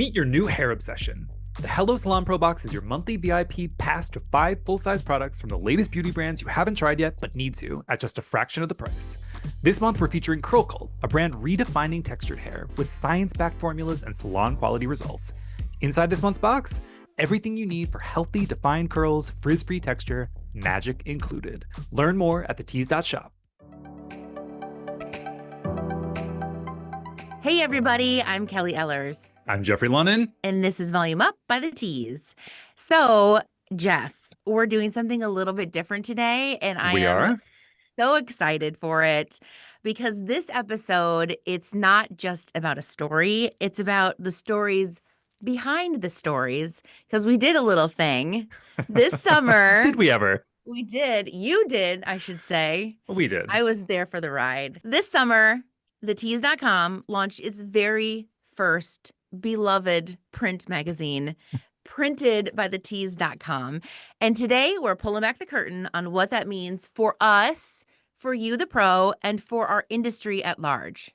Meet your new hair obsession. The Hello Salon Pro Box is your monthly VIP pass to 5 full-size products from the latest beauty brands you haven't tried yet but need to at just a fraction of the price. This month we're featuring Curl Cult, a brand redefining textured hair with science-backed formulas and salon-quality results. Inside this month's box, everything you need for healthy, defined curls, frizz-free texture, magic included. Learn more at thetease.shop. Hey everybody, I'm Kelly Ellers. I'm Jeffrey Lunnan. And this is Volume Up by the Tease. So, Jeff, we're doing something a little bit different today, and I am so excited for it because this episode, it's not just about a story, it's about the stories behind the stories, because we did a little thing this summer. Did we ever? We did. You did, I should say. We did. I was there for the ride. This summer, thetease.com launched its very first beloved print magazine, printed by thetease.com. And today we're pulling back the curtain on what that means for us, for you, the pro, and for our industry at large.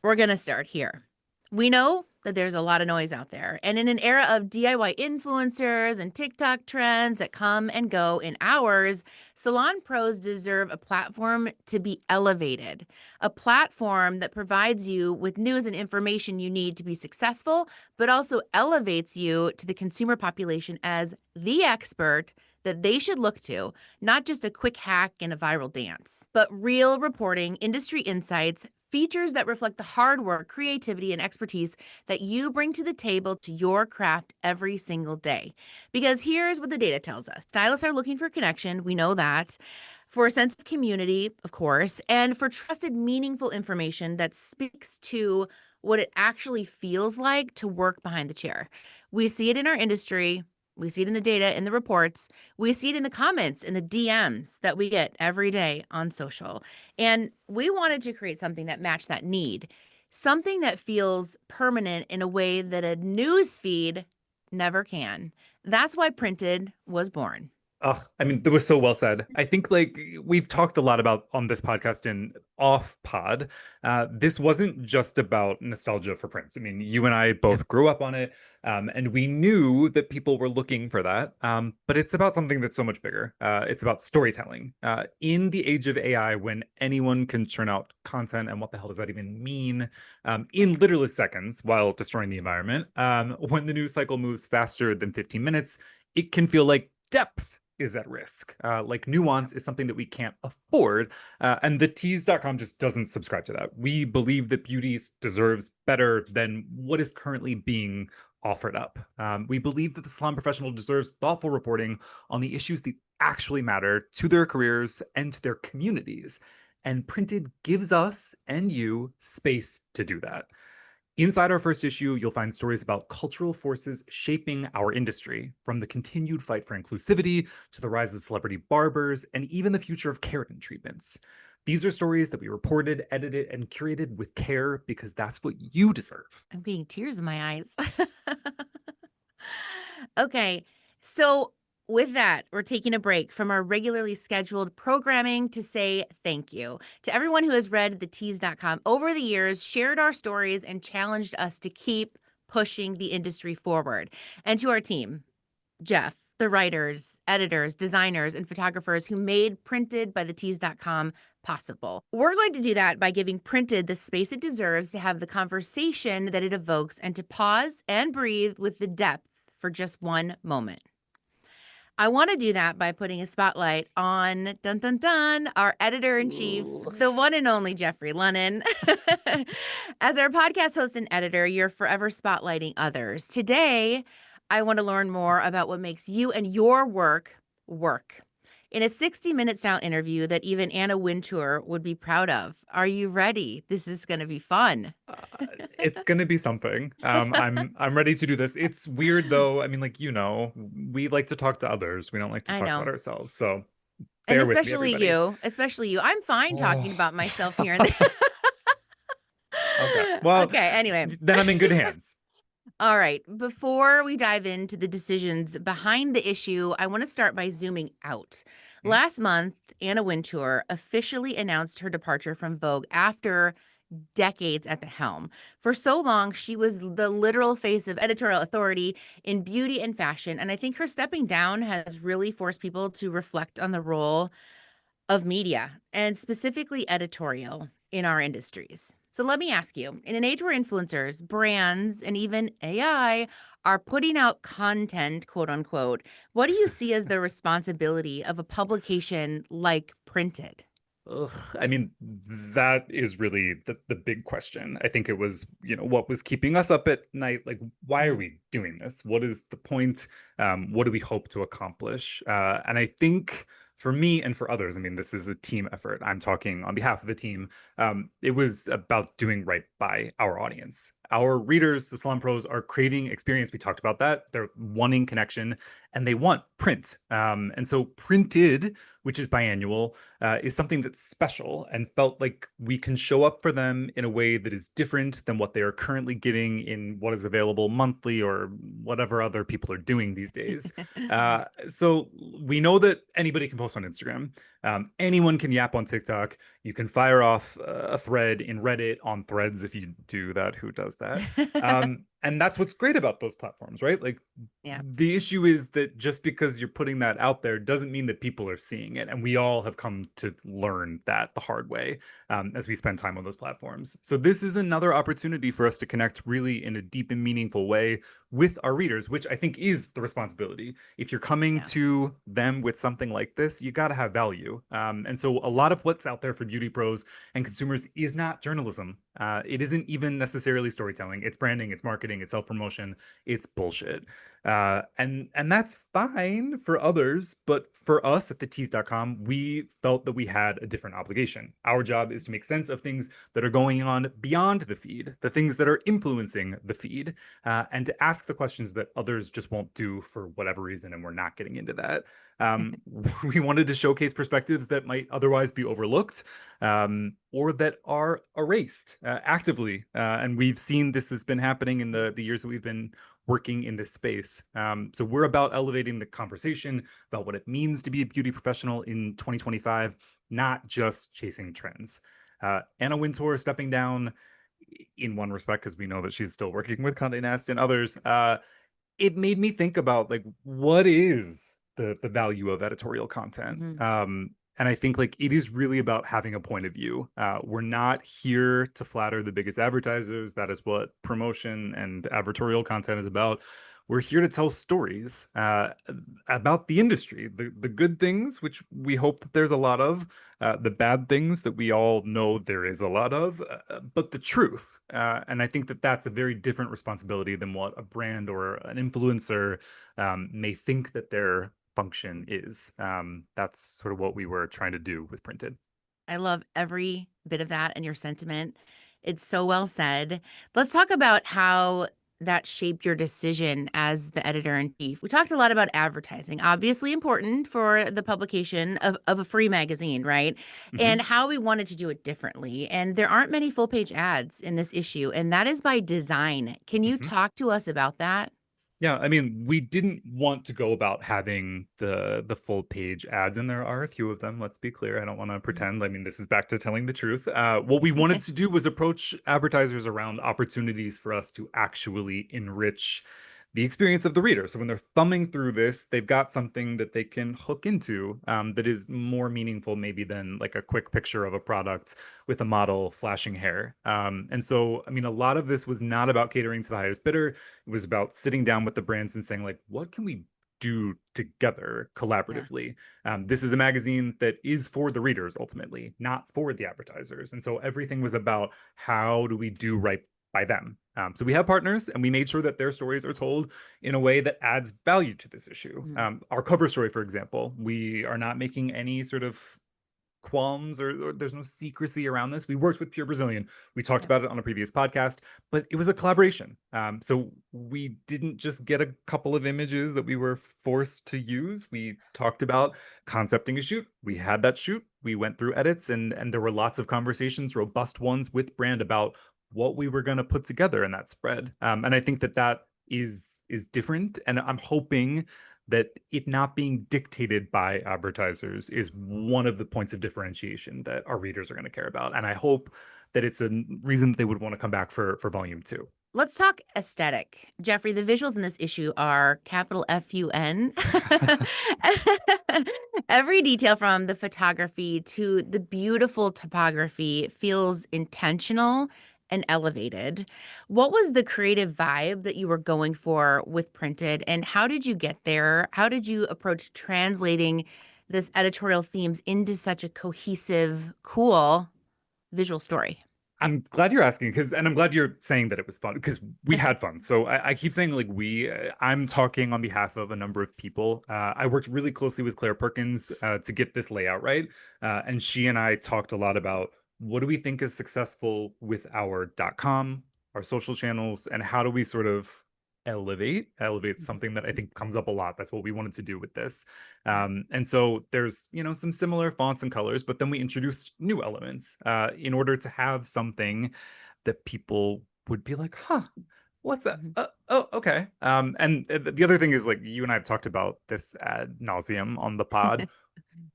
We're going to start here. We know that there's a lot of noise out there. And in an era of DIY influencers and TikTok trends that come and go in hours, salon pros deserve a platform to be elevated, a platform that provides you with news and information you need to be successful, but also elevates you to the consumer population as the expert that they should look to, not just a quick hack and a viral dance, but real reporting, industry insights, features that reflect the hard work, creativity, and expertise that you bring to the table to your craft every single day. Because here's what the data tells us. Stylists are looking for connection. We know that. For a sense of community, of course, and for trusted, meaningful information that speaks to what it actually feels like to work behind the chair. We see it in our industry. We see it in the data, in the reports. We see it in the comments, in the DMs that we get every day on social. And we wanted to create something that matched that need, something that feels permanent in a way that a news feed never can. That's why Printed was born. Oh, I mean, that was so well said. I think we've talked a lot about on this podcast and off pod. This wasn't just about nostalgia for prints. I mean, you and I both grew up on it, and we knew that people were looking for that. But it's about something that's so much bigger. It's about storytelling. In the age of AI, when anyone can churn out content, and what the hell does that even mean? In literally seconds while destroying the environment, when the news cycle moves faster than 15 minutes, it can feel like depth is at risk. Like nuance is something that we can't afford. And the tease.com just doesn't subscribe to that. We believe that beauty deserves better than what is currently being offered up. We believe that the salon professional deserves thoughtful reporting on the issues that actually matter to their careers and to their communities. And Printed gives us and you space to do that. Inside our first issue, you'll find stories about cultural forces shaping our industry, from the continued fight for inclusivity to the rise of celebrity barbers and even the future of keratin treatments. These are stories that we reported, edited, and curated with care because that's what you deserve. I'm getting tears in my eyes. Okay, so with that, we're taking a break from our regularly scheduled programming to say thank you to everyone who has read thetease.com over the years, shared our stories, and challenged us to keep pushing the industry forward. And to our team, Jeff, the writers, editors, designers, and photographers who made Printed by thetease.com possible. We're going to do that by giving Printed the space it deserves to have the conversation that it evokes and to pause and breathe with the depth for just one moment. I want to do that by putting a spotlight on, dun dun dun, our editor-in-chief, the one and only Jeffrey Lunnan. As our podcast host and editor, you're forever spotlighting others. Today, I want to learn more about what makes you and your work work. In a 60-minute style interview that even Anna Wintour would be proud of. Are you ready? This is going to be fun. It's going to be something. I'm ready to do this. It's weird though. I mean, we like to talk to others. We don't like to talk about ourselves. So bear and with me, especially you. I'm fine talking about myself here and there. Okay. Well, okay. Anyway, then I'm in good hands. All right. Before we dive into the decisions behind the issue, I want to start by zooming out. Last month, Anna Wintour officially announced her departure from Vogue after decades at the helm. For so long, she was the literal face of editorial authority in beauty and fashion. And I think her stepping down has really forced people to reflect on the role of media and specifically editorial in our industries. So let me ask you, in an age where influencers, brands, and even AI are putting out content, quote unquote, what do you see as the responsibility of a publication like Printed? Ugh, I mean, that is really the big question. I think it was, what was keeping us up at night? Like, why are Mm. we doing this? What is the point? What do we hope to accomplish? And I think for me and for others, I mean, this is a team effort. I'm talking on behalf of the team. It was about doing right by our audience. Our readers, the Salon Pros, are craving experience. We talked about that. They're wanting connection and they want print. And so Printed, which is biannual, is something that's special and felt like we can show up for them in a way that is different than what they are currently getting in what is available monthly or whatever other people are doing these days. So we know that anybody can post on Instagram. Anyone can yap on TikTok. You can fire off a thread in Reddit on Threads if you do that. Who does that? And that's what's great about those platforms, right? Like Yeah. the issue is that just because you're putting that out there doesn't mean that people are seeing it. And we all have come to learn that the hard way as we spend time on those platforms. So this is another opportunity for us to connect really in a deep and meaningful way with our readers, which I think is the responsibility. If you're coming Yeah. to them with something like this, you got to have value. And so a lot of what's out there for beauty pros and consumers is not journalism. It isn't even necessarily storytelling. It's branding, it's marketing, it's self-promotion, it's bullshit. And that's fine for others, but for us at the tease.com, we felt that we had a different obligation. Our job is to make sense of things that are going on beyond the feed, the things that are influencing the feed, and to ask the questions that others just won't do for whatever reason, and we're not getting into that. Um, we wanted to showcase perspectives that might otherwise be overlooked or that are erased actively. And we've seen this has been happening in the years that we've been working in this space. So we're about elevating the conversation about what it means to be a beauty professional in 2025, not just chasing trends. Anna Wintour stepping down in one respect, because we know that she's still working with Condé Nast and others. It made me think about like what is the value of editorial content. Mhm. And I think like it is really about having a point of view. We're not here to flatter the biggest advertisers. That is what promotion and advertorial content is about. We're here to tell stories about the industry, the good things, which we hope that there's a lot of, the bad things that we all know there is a lot of, but the truth. And I think that that's a very different responsibility than what a brand or an influencer may think that their function is. That's sort of what we were trying to do with Printed. I love every bit of that and your sentiment. It's so well said. Let's talk about how that shaped your decision as the editor in chief. We talked a lot about advertising, obviously important for the publication of a free magazine, right? Mhm. And how we wanted to do it differently. And there aren't many full page ads in this issue, and that is by design. Can you Mhm. talk to us about that? Yeah, I mean, we didn't want to go about having the full page ads, and there are a few of them. Let's be clear. I don't want to pretend. I mean, this is back to telling the truth. What we wanted to do was approach advertisers around opportunities for us to actually enrich the experience of the reader. So when they're thumbing through this, they've got something that they can hook into that is more meaningful, maybe than like a quick picture of a product with a model flashing hair. And so, I mean, a lot of this was not about catering to the highest bidder. It was about sitting down with the brands and saying, like, what can we do together Yeah. collaboratively? This is a magazine that is for the readers ultimately, not for the advertisers. And so everything was about how do we do right by them. So we have partners and we made sure that their stories are told in a way that adds value to this issue. Mhm. Our cover story, for example, we are not making any sort of qualms or there's no secrecy around this. We worked with Pure Brazilian. We talked Yeah. about it on a previous podcast, but it was a collaboration. So we didn't just get a couple of images that we were forced to use. We talked about concepting a shoot. We had that shoot. We went through edits and there were lots of conversations, robust ones with brand about what we were going to put together in that spread. And I think that that is different. And I'm hoping that it not being dictated by advertisers is one of the points of differentiation that our readers are going to care about. And I hope that it's a reason that they would want to come back for volume two. Let's talk aesthetic. Jeffrey, the visuals in this issue are capital FUN. Every detail from the photography to the beautiful topography feels intentional and elevated. What was the creative vibe that you were going for with Printed, and how did you get there? How did you approach translating this editorial themes into such a cohesive, cool visual story? I'm glad you're asking and I'm glad you're saying that it was fun because we had fun. So I keep saying like I'm talking on behalf of a number of people. I worked really closely with Claire Perkins to get this layout right. And she and I talked a lot about what do we think is successful with our .com, our social channels, and how do we sort of elevate something that I think comes up a lot. That's what we wanted to do with this. And so there's, some similar fonts and colors, but then we introduced new elements in order to have something that people would be like, huh, what's that? Oh, okay. And the other thing is like you and I have talked about this ad nauseum on the pod.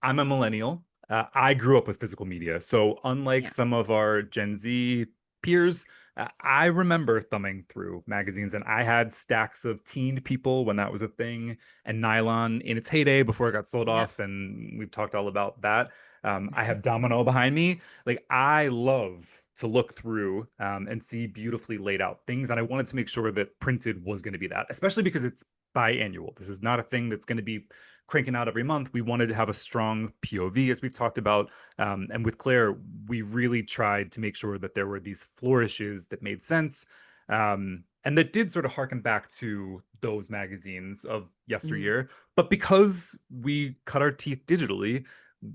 I'm a millennial. I grew up with physical media. So unlike Yeah. some of our Gen Z peers, I remember thumbing through magazines and I had stacks of Teen People when that was a thing and Nylon in its heyday before it got sold Yep. off. And we've talked all about that. I have Domino behind me. Like I love to look through and see beautifully laid out things. And I wanted to make sure that Printed was going to be that, especially because it's biannual. This is not a thing that's going to be cranking out every month. We wanted to have a strong POV, as we've talked about. And with Claire, we really tried to make sure that there were these flourishes that made sense. And that did sort of harken back to those magazines of yesteryear. But because we cut our teeth digitally,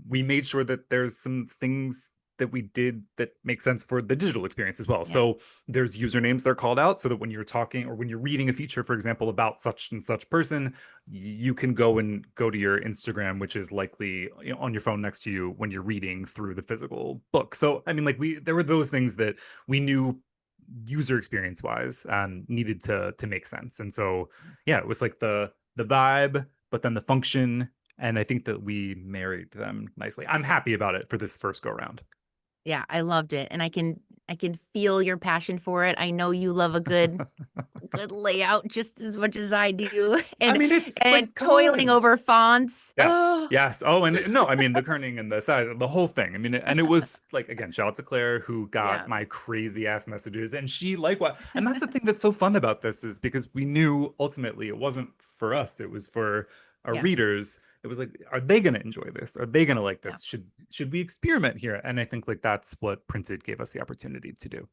we made sure that there's some things that we did that make sense for the digital experience as well. Yeah. So there's usernames that are called out so that when you're talking or when you're reading a feature, for example, about such and such person, you can go to your Instagram, which is likely on your phone next to you when you're reading through the physical book. So, I mean, like there were those things that we knew user experience wise needed to make sense. And so, yeah, it was like the vibe, but then the function. And I think that we married them nicely. I'm happy about it for this first go round. Yeah, I loved it, and I can feel your passion for it. I know you love a good layout just as much as I do, I and mean, it's like, come toiling on. over fonts. Yes, Oh, yes. Oh, and no, I mean the kerning and the size, the whole thing. I mean, and it was like again, shout out to Claire who got yeah, my crazy ass messages, and she likewise. And that's the thing that's so fun about this is because we knew ultimately it wasn't for us; it was for our yeah, readers. It was like, are they going to enjoy this? Are they going to like yeah. this? Should we experiment here? And I think like that's what Printed gave us the opportunity to do.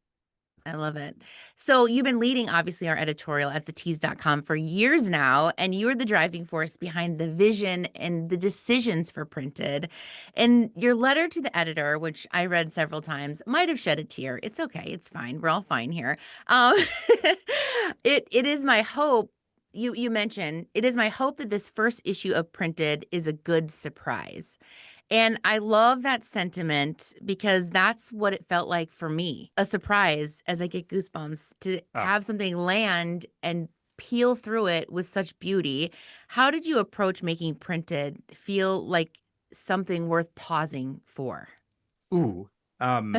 I love it. So you've been leading obviously our editorial at the tease.com for years now, and you are the driving force behind the vision and the decisions for Printed. And your letter to the editor, which I read several times, might have shed a tear. It's okay. It's fine. We're all fine here. Um, it is my hope. You mentioned it is my hope that this first issue of Printed is a good surprise. And I love that sentiment because that's what it felt like for me. A surprise as I get goosebumps to Oh, have something land and peel through it with such beauty. How did you approach making Printed feel like something worth pausing for? ooh. Um,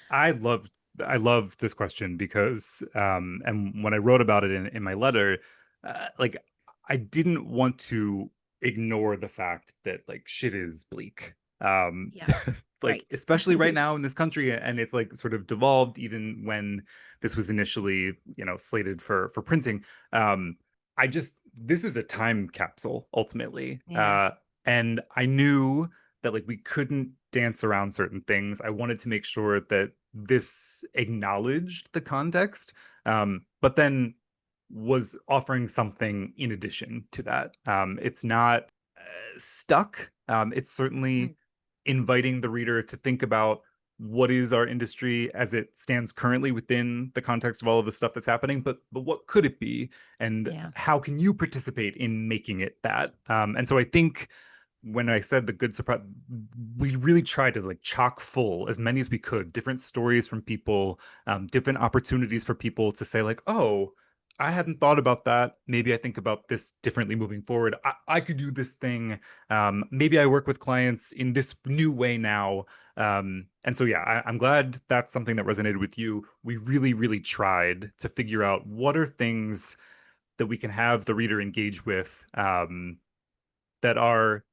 I love I love this question because and when I wrote about it in my letter, like I didn't want to ignore the fact that like shit is bleak. Yeah, Like right. especially right now in this country and it's like sort of devolved even when this was initially, slated for printing. I just this is a time capsule ultimately. Yeah, And I knew that like we couldn't dance around certain things. I wanted to make sure that this acknowledged the context, but then was offering something in addition to that. It's not stuck. It's mm, certainly inviting the reader to think about what is our industry as it stands currently within the context of all of the stuff that's happening, but what could it be, and yeah, how can you participate in making it that? And so I think when I said the good surprise, we really tried to like chock full as many as we could, different stories from people, different opportunities for people to say like, oh, I hadn't thought about that. Maybe I think about this differently moving forward. I could do this thing. Maybe I work with clients in this new way now. And so, yeah, I'm glad that's something that resonated with you. We really, really tried to figure out what are things that we can have the reader engage with, that are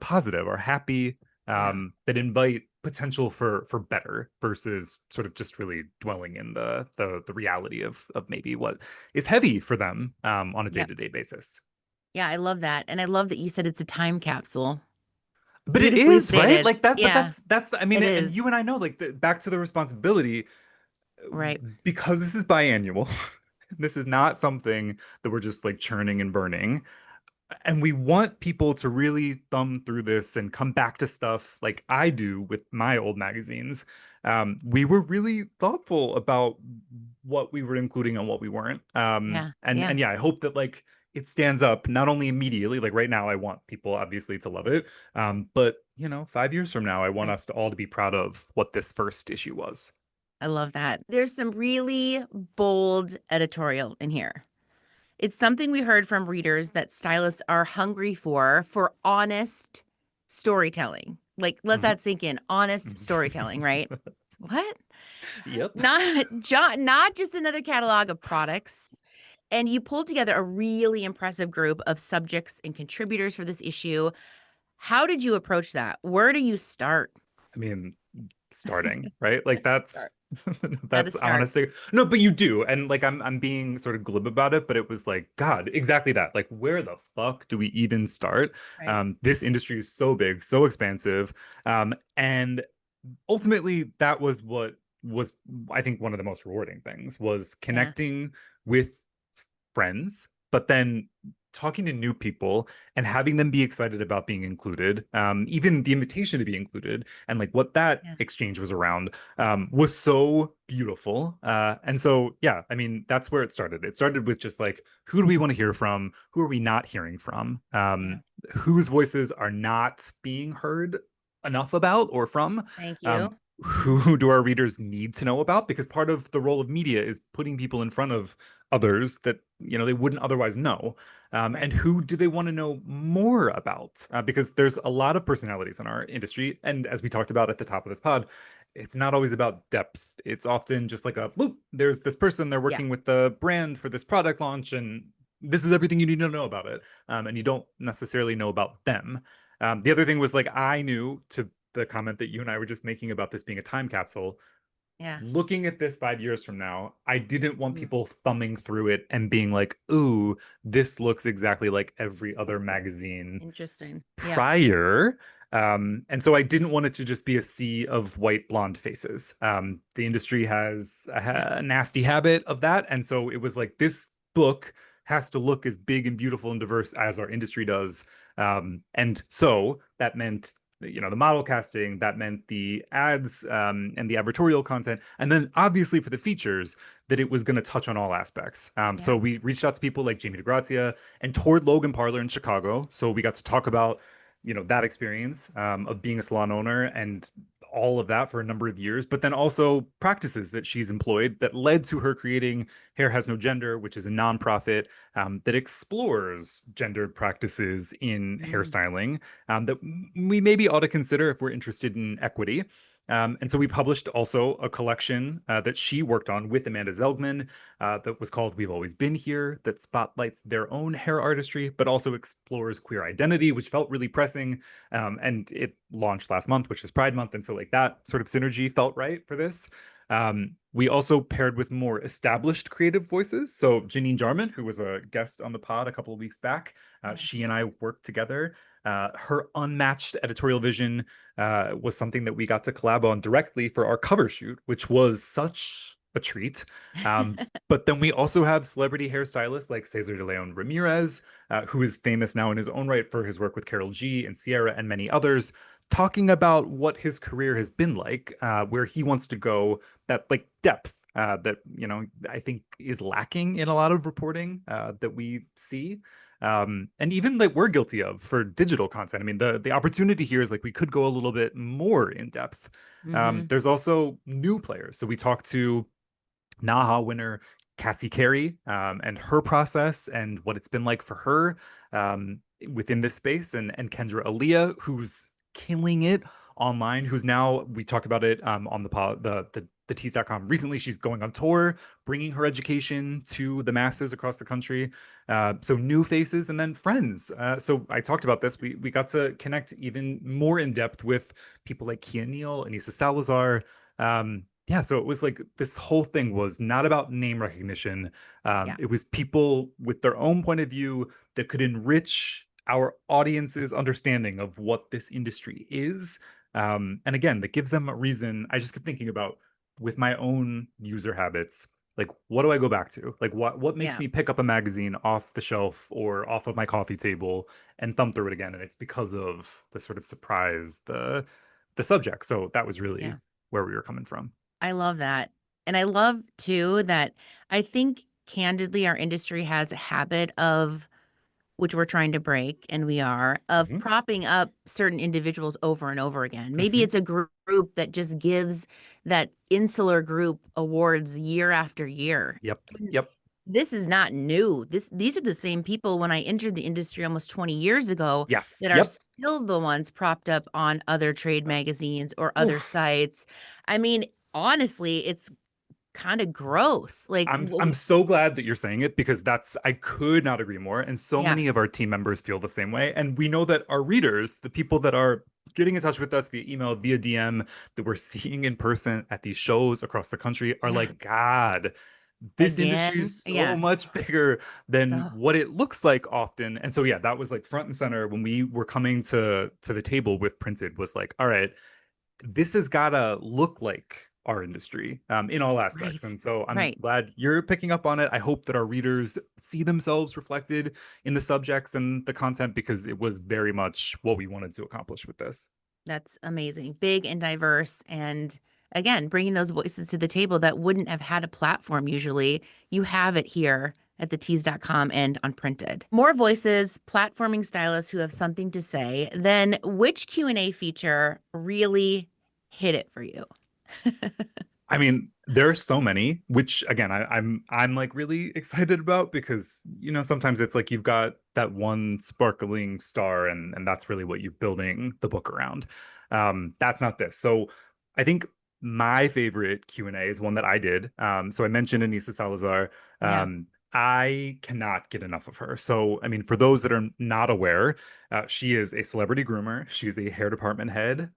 positive, are happy, Yeah. that invite potential for better versus sort of just really dwelling in the reality of maybe what is heavy for them on a Yep. day-to-day basis. Yeah, I love that. And I love that you said it's a time capsule. But it Beautifully is, right? stated. Like that, but Yeah, that's I mean, it and you is. and I know, like back to the responsibility, Right. because this is biannual. This is not something that we're just like churning and burning. And we want people to really thumb through this and come back to stuff like I do with my old magazines. We were really thoughtful about what we were including and what we weren't. Yeah. And Yeah. yeah, I hope that like it stands up not only immediately, like right now, I want people obviously to love it. But 5 years from now, I want Right. us to all to be proud of what this first issue was. I love that. There's some really bold editorial in here. It's something we heard from readers that stylists are hungry for honest storytelling. Like, let Mhm. that sink in. Honest storytelling, right? What? Yep. Not just another catalog of products. And you pulled together a really impressive group of subjects and contributors for this issue. How did you approach that? Where do you start? I mean, starting, right? Like that's Start. Got to that's start. honestly no, but you do. And like I'm being sort of glib about it, but it was like, God, exactly that. Like, where the fuck do we even start? Right. This industry is so big, so expansive. And ultimately that was what was, I think, one of the most rewarding things was Yeah. connecting with friends, but then talking to new people and having them be excited about being included, even the invitation to be included, and like what that Yeah. exchange was around, was so beautiful. And so, yeah, I mean, that's where it started. It started with just like, who do we want to hear from? Who are we not hearing from? Yeah. Whose voices are not being heard enough about or from? Thank you. Um, Mhm. who do our readers need to know about? Because part of the role of media is putting people in front of others that they wouldn't otherwise know. Right. And who do they want to know more about? Because there's a lot of personalities in our industry, and as we talked about at the top of this pod, it's not always about depth. It's often just like a boop. There's this person, they're Yeah. working with the brand for this product launch, and this is everything you need to know about it. And you don't necessarily know about them. The other thing was like I knew, to the comment that you and I were just making about this being a time capsule, Yeah. looking at this 5 years from now, I didn't want Mm. people thumbing through it and being like, ooh, this looks exactly like every other magazine Interesting. Yeah. prior. And so I didn't want it to just be a sea of white blonde faces. The industry has Yeah. a nasty habit of that. And so it was like, this book has to look as big and beautiful and diverse as our industry does. And so that meant the model casting, that meant the ads, and the advertorial content, and then obviously for the features, that it was going to touch on all aspects. So Yeah. we reached out to people like Jamie DeGrazia and toured Logan Parlor in Chicago, so we got to talk about that experience, of being a salon owner and all of that for a number of years, but then also practices that she's employed that led to her creating Hair Has No Gender, which is a nonprofit, that explores gendered practices in Mm. hairstyling, that we maybe ought to consider if we're interested in equity. And so we published also a collection that she worked on with Amanda Zelgman, that was called We've Always Been Here, that spotlights their own hair artistry, but also explores queer identity, which felt really pressing. And it launched last month, which is Pride Month. And so, like, that sort of synergy felt right for this. We also paired with more established creative voices. So Janine Jarman, who was a guest on the pod a couple of weeks back, Yeah. she and I worked together. Her unmatched editorial vision was something that we got to collab on directly for our cover shoot, which was such a treat. But then we also have celebrity hairstylists like Cesar Deleon Ramirez, who is famous now in his own right for his work with Carol G and Sierra and many others, talking about what his career has been like, where he wants to go, that like depth that I think is lacking in a lot of reporting that we see, and even that we're guilty of for digital content. I mean, the opportunity here is like we could go a little bit more in depth. Mm-hmm. There's also new players. So we talked to Naha winner Cassie Carey and her process and what it's been like for her within this space, and Kendra Alia, who's killing it online, who's now, we talk about it on the tease.com recently. She's going on tour, bringing her education to the masses across the country. So new faces and then friends. So I talked about this. We got to connect even more in depth with people like Keya, Neal, Anissa, Salazar. Yeah, so it was like this whole thing was not about name recognition. Yeah. It was people with their own point of view that could enrich our audience's understanding of what this industry is. And again, that gives them a reason. I just kept thinking about with my own user habits, like what do I go back to? Like what makes Yeah. me pick up a magazine off the shelf or off of my coffee table and thumb through it again? And it's because of the sort of surprise, the subject. So that was really Yeah. where we were coming from. I love that. And I love too that I think candidly our industry has a habit of, which we're trying to break, and we are, of Mhm. propping up certain individuals over and over again. Maybe Mhm. it's a group that just gives that insular group awards year after year. Yep. And Yep. this is not new. These are the same people when I entered the industry almost 20 years ago Yes. that are Yep. still the ones propped up on other trade magazines or other Oof. sites. I mean, honestly, it's kind of gross. Like, I'm so glad that you're saying it because that's I could not agree more. And so yeah, many of our team members feel the same way. And we know that our readers, the people that are getting in touch with us via email, via DM, that we're seeing in person at these shows across the country are yeah, like, God, this industry again, is so yeah. much bigger than So what it looks like often. And so yeah, that was like front and center when we were coming to the table with Printed was like, all right, this has gotta look like our industry in all aspects. right, And so I'm right. glad you're picking up on it. I hope that our readers see themselves reflected in the subjects and the content because it was very much what we wanted to accomplish with this. That's amazing. Big and diverse. And again, bringing those voices to the table that wouldn't have had a platform usually. You have it here at the tease.com and on Printed. More voices, platforming stylists who have something to say. Then which Q&A feature really hit it for you? I mean, there are so many, which again, I'm like really excited about because sometimes it's like you've got that one sparkling star and that's really what you're building the book around. That's not this. So I think my favorite Q&A is one that I did. So I mentioned Anissa Salazar. Yeah. I cannot get enough of her. So, I mean, for those that are not aware, she is a celebrity groomer. She's a hair department head,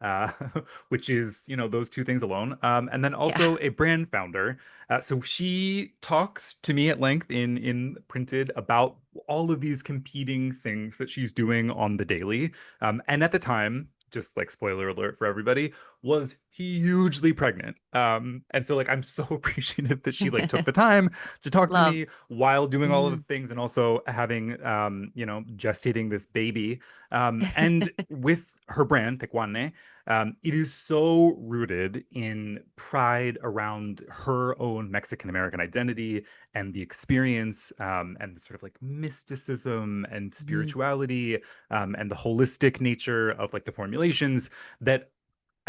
which is, those two things alone. And then Yeah. also a brand founder. So she talks to me at length in Printed about all of these competing things that she's doing on the daily. And at the time, just like spoiler alert for everybody, was hugely pregnant. And so like I'm so appreciative that she like took the time to talk to Love. me while doing all of the Mhm. things and also having gestating this baby. And with her brand, Tequane, it is so rooted in pride around her own Mexican American identity and the experience and the sort of like mysticism and Mhm. spirituality and the holistic nature of like the formulations that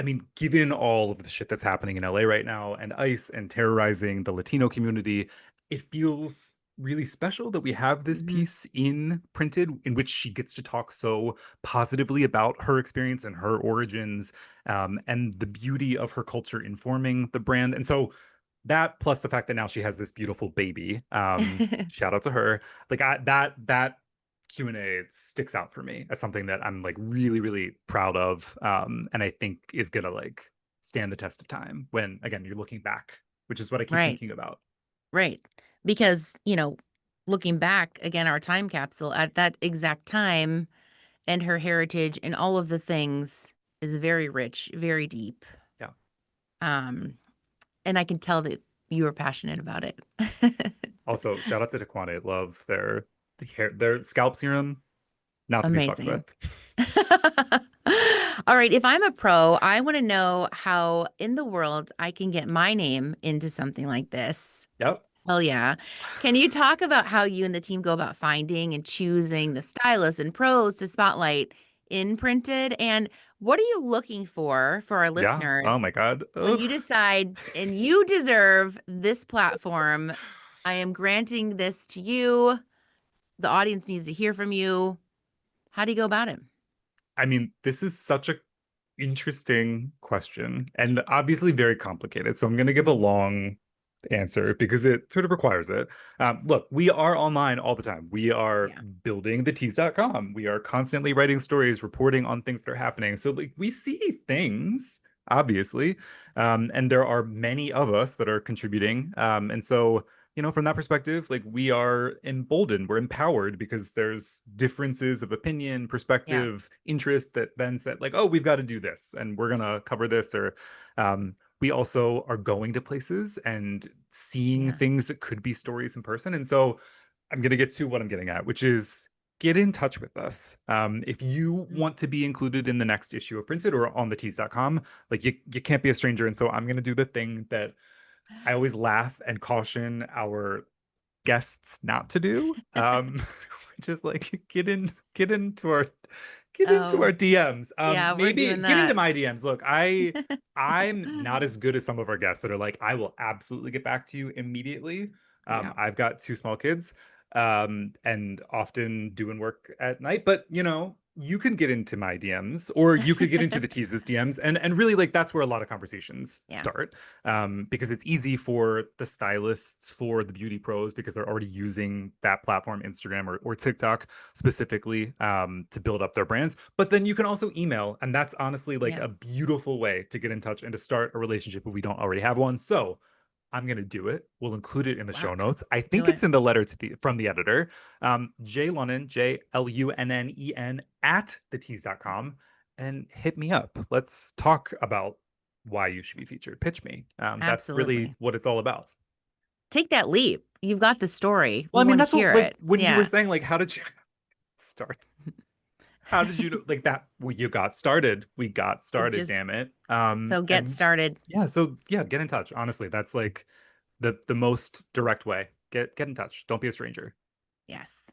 I mean, given all of the shit that's happening in LA right now and ICE and terrorizing the Latino community, it feels really special that we have this Mhm. piece in Printed in which she gets to talk so positively about her experience and her origins and the beauty of her culture informing the brand. And so that plus the fact that now she has this beautiful baby, shout out to her. Like that Q&A sticks out for me as something that I'm like really, really proud of. And I think is gonna like stand the test of time when again you're looking back, which is what I keep Right. thinking about. Right. Because, looking back again, our time capsule at that exact time and her heritage and all of the things is very rich, very deep. Yeah. Um, and I can tell that you are passionate about it. Also, shout out to Daquan. Love their scalp serum, not to be fucked Amazing. with. All right. If I'm a pro, I want to know how in the world I can get my name into something like this. Yep. Hell yeah. Can you talk about how you and the team go about finding and choosing the stylists and pros to spotlight in Printed? And what are you looking for our Yeah. Oh listeners my God. when Ugh. you decide and you deserve this platform? I am granting this to you. The audience needs to hear from you. How do you go about it? I mean, this is such a interesting question and obviously very complicated. So I'm going to give a Mhm. long answer because it sort of requires it. Look, we are online all the time. We are Yeah. building the tease.com. We are constantly writing stories, reporting on things that are happening. So like we see things, obviously. And there are many of us that are contributing. And so from that perspective, like we are emboldened, we're empowered because there's differences of opinion, Yeah. perspective, interest that then said, like, oh, we've got to do this and we're gonna cover this. Or we also are going to places and seeing Yeah. things that could be stories in person. And so I'm gonna get to what I'm getting at, which is get in touch with us. If you Mm. want to be included in the next issue of Printed or on the tease.com, like you can't be a stranger. And so I'm gonna do the thing that I always laugh and caution our guests not to do. Which is like get into our Oh, DMs. yeah, we're Maybe doing get into that. my DMs. Look, I'm not as good as some of our guests that are like, I will absolutely get back to you immediately. Yeah. I've got two small kids, and often doing work at night, but you can get into my DMs or you could get into the teases DMs and really like that's where a lot of conversations Yeah. start. Because it's easy for the stylists, for the beauty pros, because they're already using that platform, Instagram or TikTok specifically, to build up their brands. But then you can also email, and that's honestly like Yeah. a beautiful way to get in touch and to start a relationship if we don't already have one. So I'm gonna do it. We'll include it in the Wow. show notes. I Do think it. it's in the letter from the editor. Jlunnen, JLUNNEN at thetease.com, and hit me up. Let's talk about why you should be featured. Pitch me. That's really Absolutely. what it's all about. Take that leap. You've got the story. Well, We I mean, want to that's what hear like it. when you were Yeah. saying like, how did you start? How did you like that? Well, you got started. We got It started. just Damn it. so get And started. yeah, so yeah, get in touch. Honestly, that's like the most direct way. Get in touch. Don't be a stranger. Yes.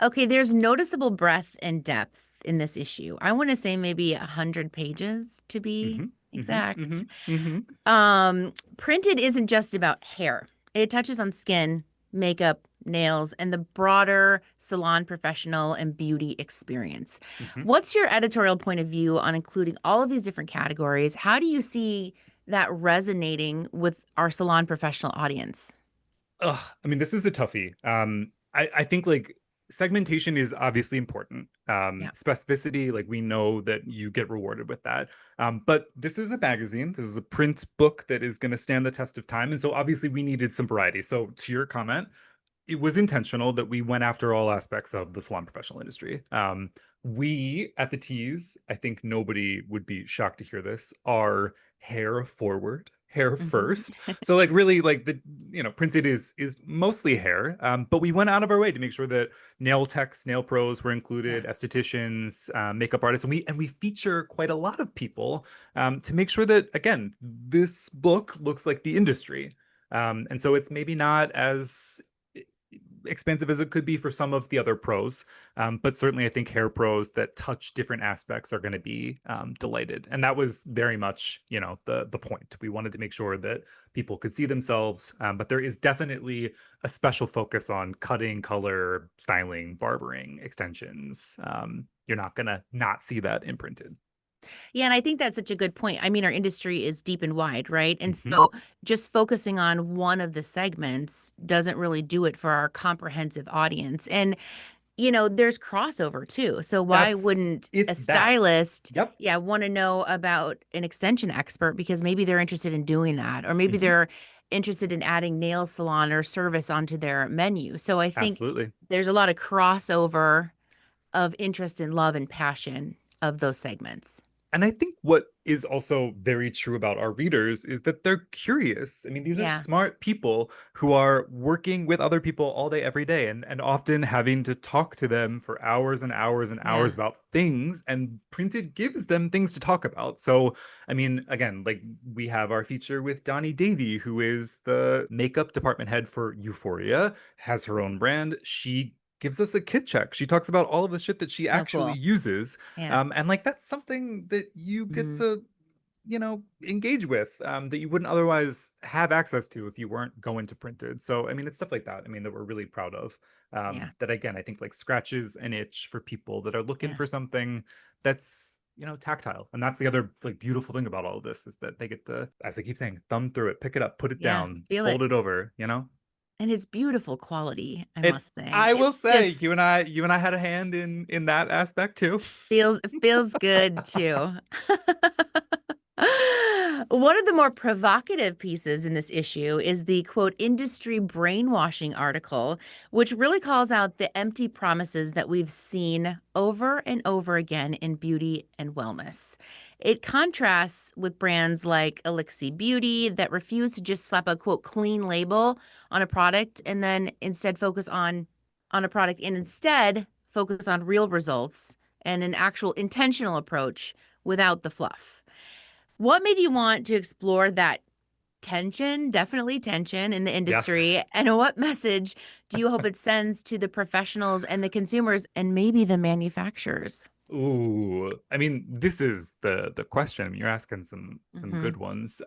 Okay, there's noticeable breadth and depth in this issue. I want to say maybe 100 pages to be Mm-hmm. Mm-hmm. exact. Mm-hmm. Mm-hmm. Printed isn't just about hair. It touches on skin, makeup, nails, and the broader salon professional and beauty experience. Mm-hmm. What's your editorial point of view on including all of these different categories? How do you see that resonating with our salon professional audience? Ugh, I mean, this is a toughie. I think like segmentation is obviously important. Yeah. Specificity, like we know that you get rewarded with that. But this is a magazine. This is a print book that is going to stand the test of time, and so obviously we needed some variety. So to your comment, it was intentional that we went after all aspects of the salon professional industry. We at the Tease, I think nobody would be shocked to hear this, are hair forward, hair Mhm. first. So like really like the printed is mostly hair. But we went out of our way to make sure that nail techs, nail pros were included, Yeah. estheticians, makeup artists, and we feature quite a lot of people to make sure that again this book looks like the industry. And so it's maybe not as expensive as it could be for some of the other pros. But certainly, I think hair pros that touch different aspects are going to be delighted. And that was very much, the point. We wanted to make sure that people could see themselves. But there is definitely a special focus on cutting, color, styling, barbering, extensions. You're not going to not see that imprinted. Yeah, and I think that's such a good point. I mean, our industry is deep and wide, right? And Mhm. so just focusing on one of the segments doesn't really do it for our comprehensive audience. And, there's crossover too. So why wouldn't a It's that. stylist, Yep. yeah, want to know about an extension expert because maybe they're interested in doing that, or maybe Mhm. they're interested in adding nail salon or service onto their menu. So I think Absolutely. there's a lot of crossover of interest and love and passion of those segments. And I think what is also very true about our readers is that they're curious. I mean, these are Yeah. smart people who are working with other people all day, every day, and often having to talk to them for hours and hours and hours Yeah. about things. And printed gives them things to talk about. So, I mean, again, like we have our feature with Donni Davy, who is the makeup department head for Euphoria, has her own brand. She gives us a kit check. She talks about all of the shit that she So actually cool. uses Yeah. and like that's something that you get Mhm. to engage with, that you wouldn't otherwise have access to if you weren't going to printed. So, I mean, it's stuff like that. I mean, that we're really proud of. Yeah. That again, I think like scratches an itch for people that are looking Yeah. for something that's, tactile. And that's the other like beautiful thing about all of this is that they get to, as I keep saying, thumb through it, pick it up, put it Yeah. down, Feel it. fold it over. And it's beautiful quality, I It must say. I will It's say, just you and I had a hand in that aspect too. feels good too. One of the more provocative pieces in this issue is the quote industry brainwashing article, which really calls out the empty promises that we've seen over and over again in beauty and wellness. It contrasts with brands like Elixir Beauty that refuse to just slap a quote clean label on a product and then instead focus on a product and instead focus on real results and an actual intentional approach without the fluff. What made you want to explore that tension, definitely tension in the Yeah. industry, and what message do you hope it sends to the professionals and the consumers and maybe the manufacturers? Ooh, I mean, this is the question. I mean, you're asking some Hmm. good ones.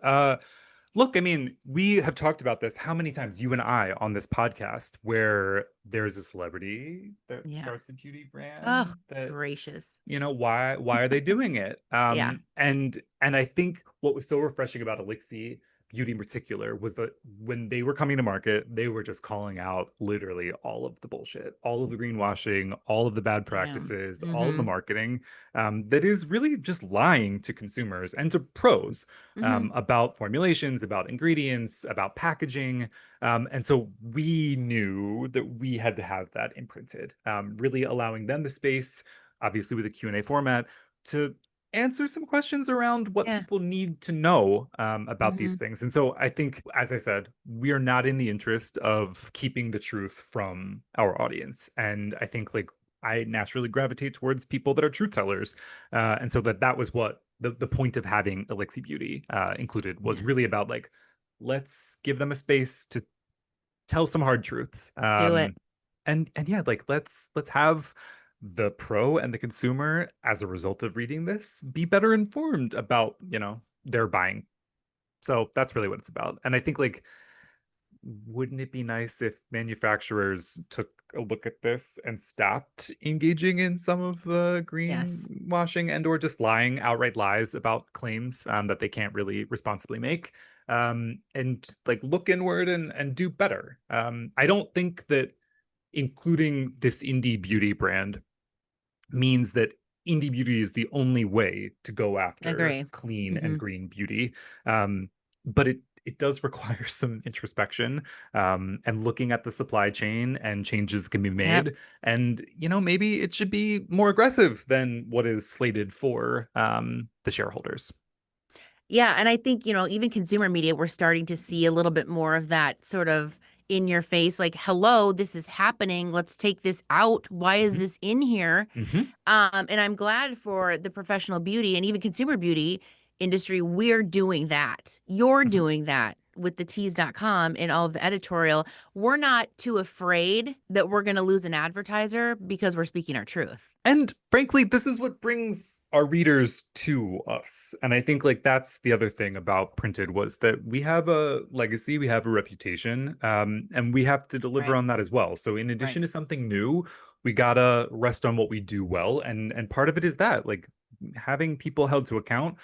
Look, I mean, we have talked about this how many times, you and I, on this podcast, where there's a celebrity that Yeah. starts a beauty Oh, brand that, gracious. why are they doing it? Yeah. And I think what was so refreshing about Elixir Beauty in particular was that when they were coming to market, they were just calling out literally all of the bullshit, all of the greenwashing, all of the bad Yeah. practices, all of the Hmm. marketing, that is really just lying to consumers and to pros, Hmm. about formulations, about ingredients, about packaging. And so we knew that we had to have that imprinted, really allowing them the space, obviously with a Q&A format, to answer some questions around what Yeah. people need to know, about these Hmm. things. And so I think, as I said, we are not in the interest of keeping the truth from our audience. And I think like I naturally gravitate towards people that are truth tellers. And so that was what the point of having Elixir Beauty, included, was Yeah. really about like, let's give them a space to tell some hard truths. Do it. And yeah, like let's have the pro and the consumer, as a result of reading this, be better informed about, their buying. So that's really what it's about. And I think like, wouldn't it be nice if manufacturers took a look at this and stopped engaging in some of the Yes. greenwashing and or just lying, outright lies about claims, that they can't really responsibly make, and like look inward and do better. I don't think that including this indie beauty brand means that indie beauty is the only way to go after Agree. clean and Hmm. green beauty. But it does require some introspection, and looking at the supply chain and changes that can be Yep. made. And maybe it should be more aggressive than what is slated for, the shareholders. Yeah, and I think, even consumer media, we're starting to see a little bit more of that sort of in your face, like, hello, this is happening. Let's take this out. Why is Hmm. this in here? Hmm. And I'm glad for the professional beauty and even consumer beauty industry, we're doing that. You're Hmm. doing that with the tease.com and all of the editorial. We're not too afraid that we're going to lose an advertiser because we're speaking our truth. And frankly, this is what brings our readers to us. And I think like that's the other thing about printed, was that we have a legacy, we have a reputation, and we have to deliver Right. on that as well. So in Right. addition to something new, we gotta rest on what we do well. And part of it is that like having people held to account,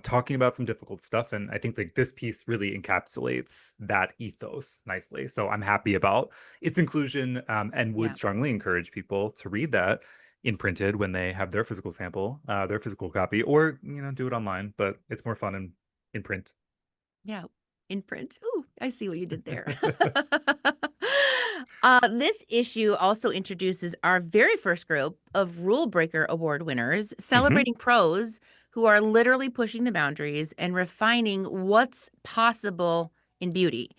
talking about some difficult stuff. And I think like this piece really encapsulates that ethos nicely. So I'm happy about its inclusion, and would Yeah. strongly encourage people to read that imprinted when they have their physical sample, their physical copy, or do it online. But it's more fun in print. Yeah, in print. Ooh, I see what you did there. This issue also introduces our very first group of Rule Breaker Award winners, Hmm. celebrating pros who are literally pushing the boundaries and refining what's possible in beauty.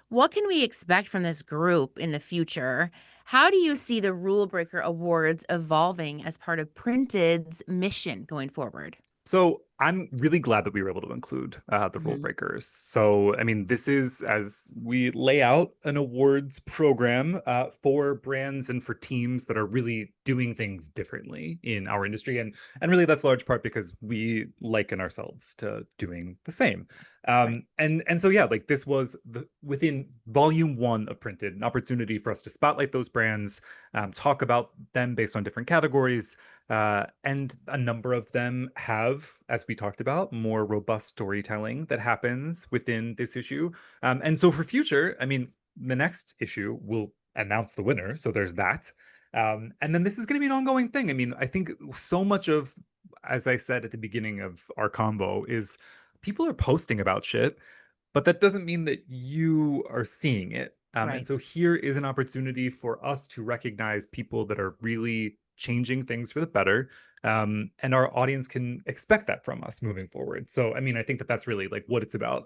What can we expect from this group in the future? How do you see the Rule Breaker Awards evolving as part of Printed's mission going forward? So I'm really glad that we were able to include the rule Mhm. breakers. So, I mean, this is as we lay out an awards program for brands and for teams that are really doing things differently in our industry, and really that's large part because we liken ourselves to doing the same. Right. And so yeah, like this was within volume one of Printed, an opportunity for us to spotlight those brands, talk about them based on different categories, and a number of them have, as we talked about, more robust storytelling that happens within this issue. And so for future, I mean, the next issue will announce the winner. So there's that. And then this is going to be an ongoing thing. I mean, I think so much of, as I said at the beginning of our combo, is people are posting about shit, but that doesn't mean that you are seeing it. And Right. so here is an opportunity for us to recognize people that are really changing things for the better. And our audience can expect that from us moving forward. So, I mean, I think that that's really like what it's about.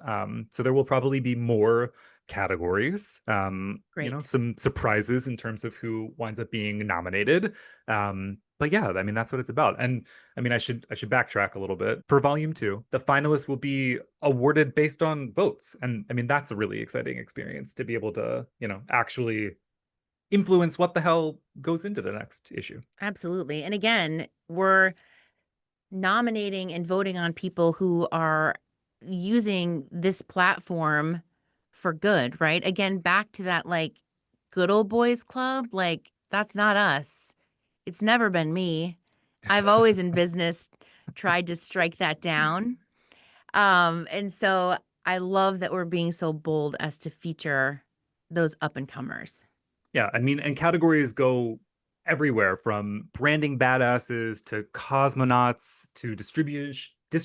So there will probably be more categories, Great. some surprises in terms of who winds up being nominated. But yeah, I mean, that's what it's about. And I mean, I should backtrack a little bit. For volume two, the finalists will be awarded based on votes. And I mean, that's a really exciting experience to be able to, actually influence what the hell goes into the next issue. Absolutely. And again, we're nominating and voting on people who are using this platform for good, right? Again, back to that like good old boys club, like that's not us. It's never been me. I've always in business tried to strike that down. And so I love that we're being so bold as to feature those up and comers. Yeah, I mean, and categories go everywhere from branding badasses to cosmonauts to distribution Yeah,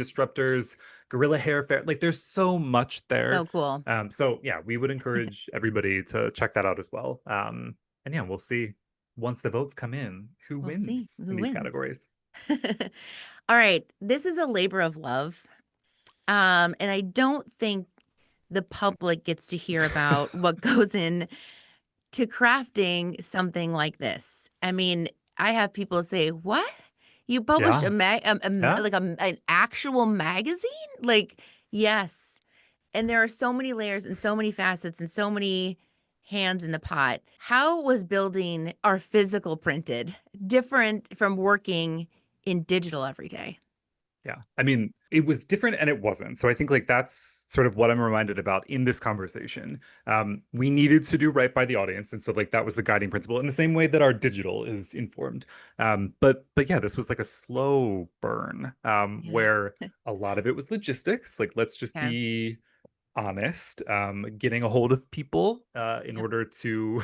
disruptors, gorilla hair fair. Like there's so much there. so cool. So yeah, we would encourage everybody to check that out as well. And yeah, we'll see once the votes come in who We'll see wins in who these wins. categories. All right, this is a labor of love. And I don't think the public gets to hear about what goes in to crafting something like this. I mean, I have people say, "What? You published Yeah, yeah. like an actual magazine?" Like, yes. And there are so many layers and so many facets and so many hands in the pot. How was building our physical printed different from working in digital every day? Yeah. I mean, it was different and it wasn't. So I think like that's sort of what I'm reminded about in this conversation. We needed to do right by the audience. And so like that was the guiding principle in the same way that our digital is informed. But yeah, this was like a slow burn, Yeah. where a lot of it was logistics. Like let's just Yeah. be honest, getting a hold of people in Yep. order to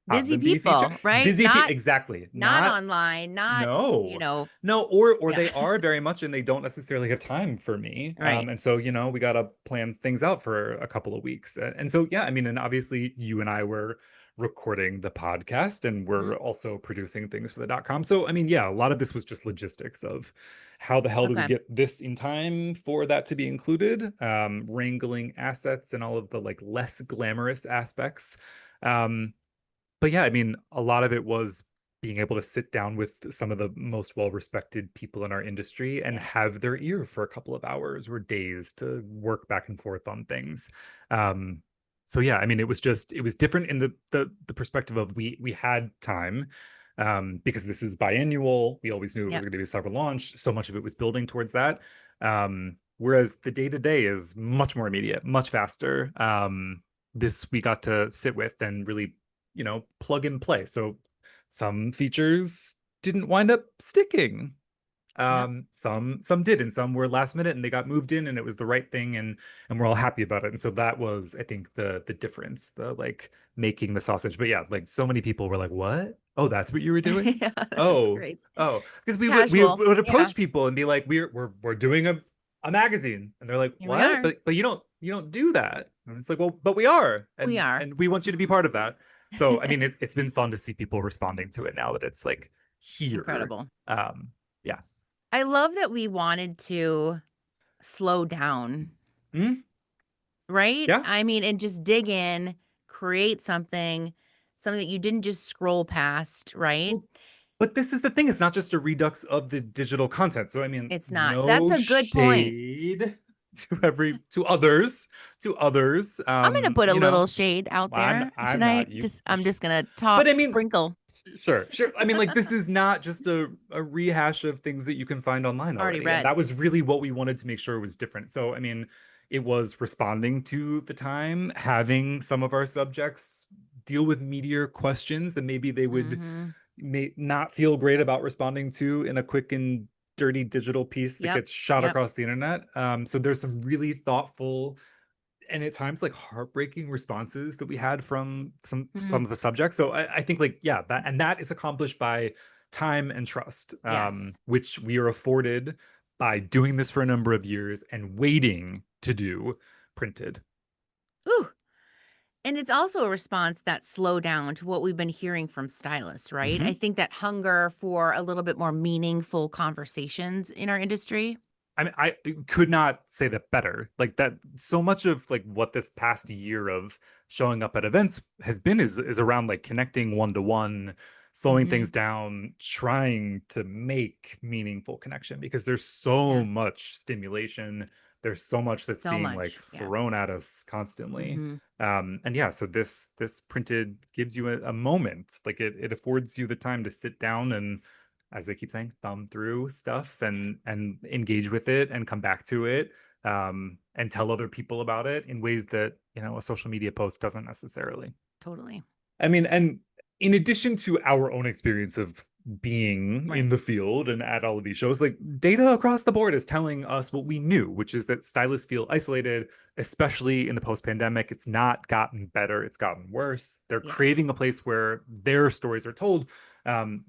have Busy them be featured. people, right? Busy people, exactly. Not Not online, not, you no, know, no, or yeah. they are very much, and they don't necessarily have time for me. And Right. so we gotta plan things out for a couple of weeks. And so yeah, I mean, and obviously you and I were recording the podcast, and Mhm. we're also producing things for the .com. So I mean, yeah, a lot of this was just logistics of how the hell do we Okay. get this in time for that to be included? Wrangling assets and all of the like less glamorous aspects. Um, but yeah, I mean, a lot of it was being able to sit down with some of the most well-respected people in our industry and Yeah. have their ear for a couple of hours or days to work back and forth on things. Um, so yeah, I mean, it was different in the perspective of we had time, because this is biannual. We always knew it was Yep. going to be a several launch. So much of it was building towards that. Whereas the day to day is much more immediate, much faster. This we got to sit with and really plug and play. So some features didn't wind up sticking. Yep. Some did, and some were last minute and they got moved in and it was the right thing, and we're all happy about it. And so that was, I think, the difference, the like making the sausage. But yeah, like so many people were like, "What? Oh, that's what you were doing? Yeah, that's Oh, great. oh." Because we Casual. would Yeah. approach people and be like, "We're doing a magazine," and they're like, Here we "What? are. But you don't do that." And it's like, "Well, but we are, We are. and we want you to be Mhm. part of that." So I mean, it's been fun to see people responding to it now that it's like here. Incredible. Yeah. I love that we wanted to slow down, Mm, right? yeah. I mean, and just dig in, create something, something that you didn't just scroll past, right? Well, But this is the thing, it's not just a redux of the digital content. So I mean, It's not. That's no a good point. shade to others. I'm gonna put a You little know, shade out I'm there. Should I'm I not you. just I'm just gonna But top I mean, sprinkle. sure. I mean, like, this is not just a rehash of things that you can find online Already already. And read. that was really what we wanted to make sure was different. So, I mean, it was responding to the time, having some of our subjects deal with meatier questions that maybe they would Mm-hmm. may not feel great about responding to in a quick and dirty digital piece that Yep. gets shot Yep. across the internet. So there's some really thoughtful and at times like heartbreaking responses that we had from Mm-hmm. some of the subjects. So I think like yeah, that is accomplished by time and trust, Yes. which we are afforded by doing this for a number of years and waiting to do printed. Ooh. And it's also a response that slow down to what we've been hearing from stylists, right? I Mhm. think that hunger for a little bit more meaningful conversations in our industry. I mean, I could not say that better. Like that, so much of like what this past year of showing up at events has been is around like connecting one to one, slowing Mm-hmm. things down, trying to make meaningful connection because there's so Yeah. much stimulation. There's so much that's So being like much. Yeah. thrown at us constantly. Mm-hmm. And yeah, so this printed gives you a moment. Like it affords you the time to sit down and, as they keep saying, thumb through stuff and engage with it and come back to it, and tell other people about it in ways that, you know, a social media post doesn't necessarily. Totally. I mean, and in addition to our own experience of being in Right. the field and at all of these shows, like data across the board is telling us what we knew, which is that stylists feel isolated, especially in the post-pandemic. It's not gotten better, it's gotten worse. They're Yeah. craving a place where their stories are told, um,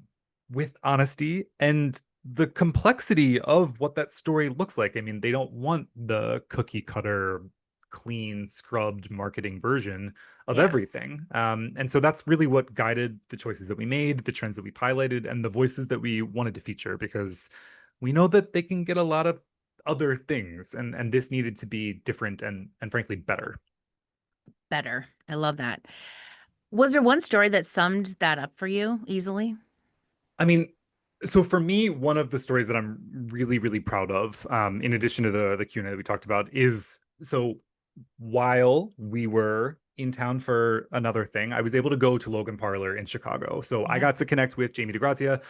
with honesty and the complexity of what that story looks like. I mean, they don't want the cookie cutter, clean, scrubbed marketing version of Yeah. everything. And so that's really what guided the choices that we made, the trends that we highlighted, and the voices that we wanted to feature, because we know that they can get a lot of other things, and this needed to be different and frankly better. Better. I love that. Was there one story that summed that up for you easily? I mean, so for me, one of the stories that I'm really, really proud of, in addition to the Q&A that we talked about, is so while we were in town for another thing, I was able to go to Logan Parlor in Chicago. So I Yeah. got to connect with Jamie DeGrazia,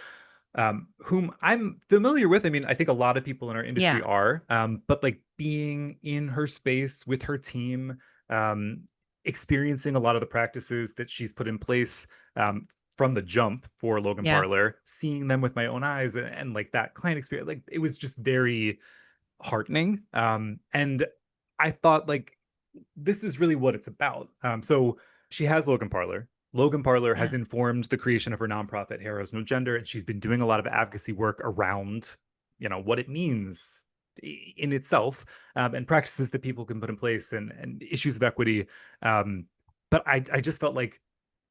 whom I'm familiar with. I mean, I think a lot of people in our industry Yeah. are, but like being in her space with her team, um, experiencing a lot of the practices that she's put in place, from the jump for Logan Yeah. Parlor, seeing them with my own eyes, and like that client experience, like it was just very heartening. And I thought like this is really what it's about. So she has Logan Parlor. Logan Parlor has Yeah. informed the creation of her nonprofit, Heroes No Gender, and she's been doing a lot of advocacy work around, you know, what it means in itself, and practices that people can put in place, and issues of equity. But I just felt like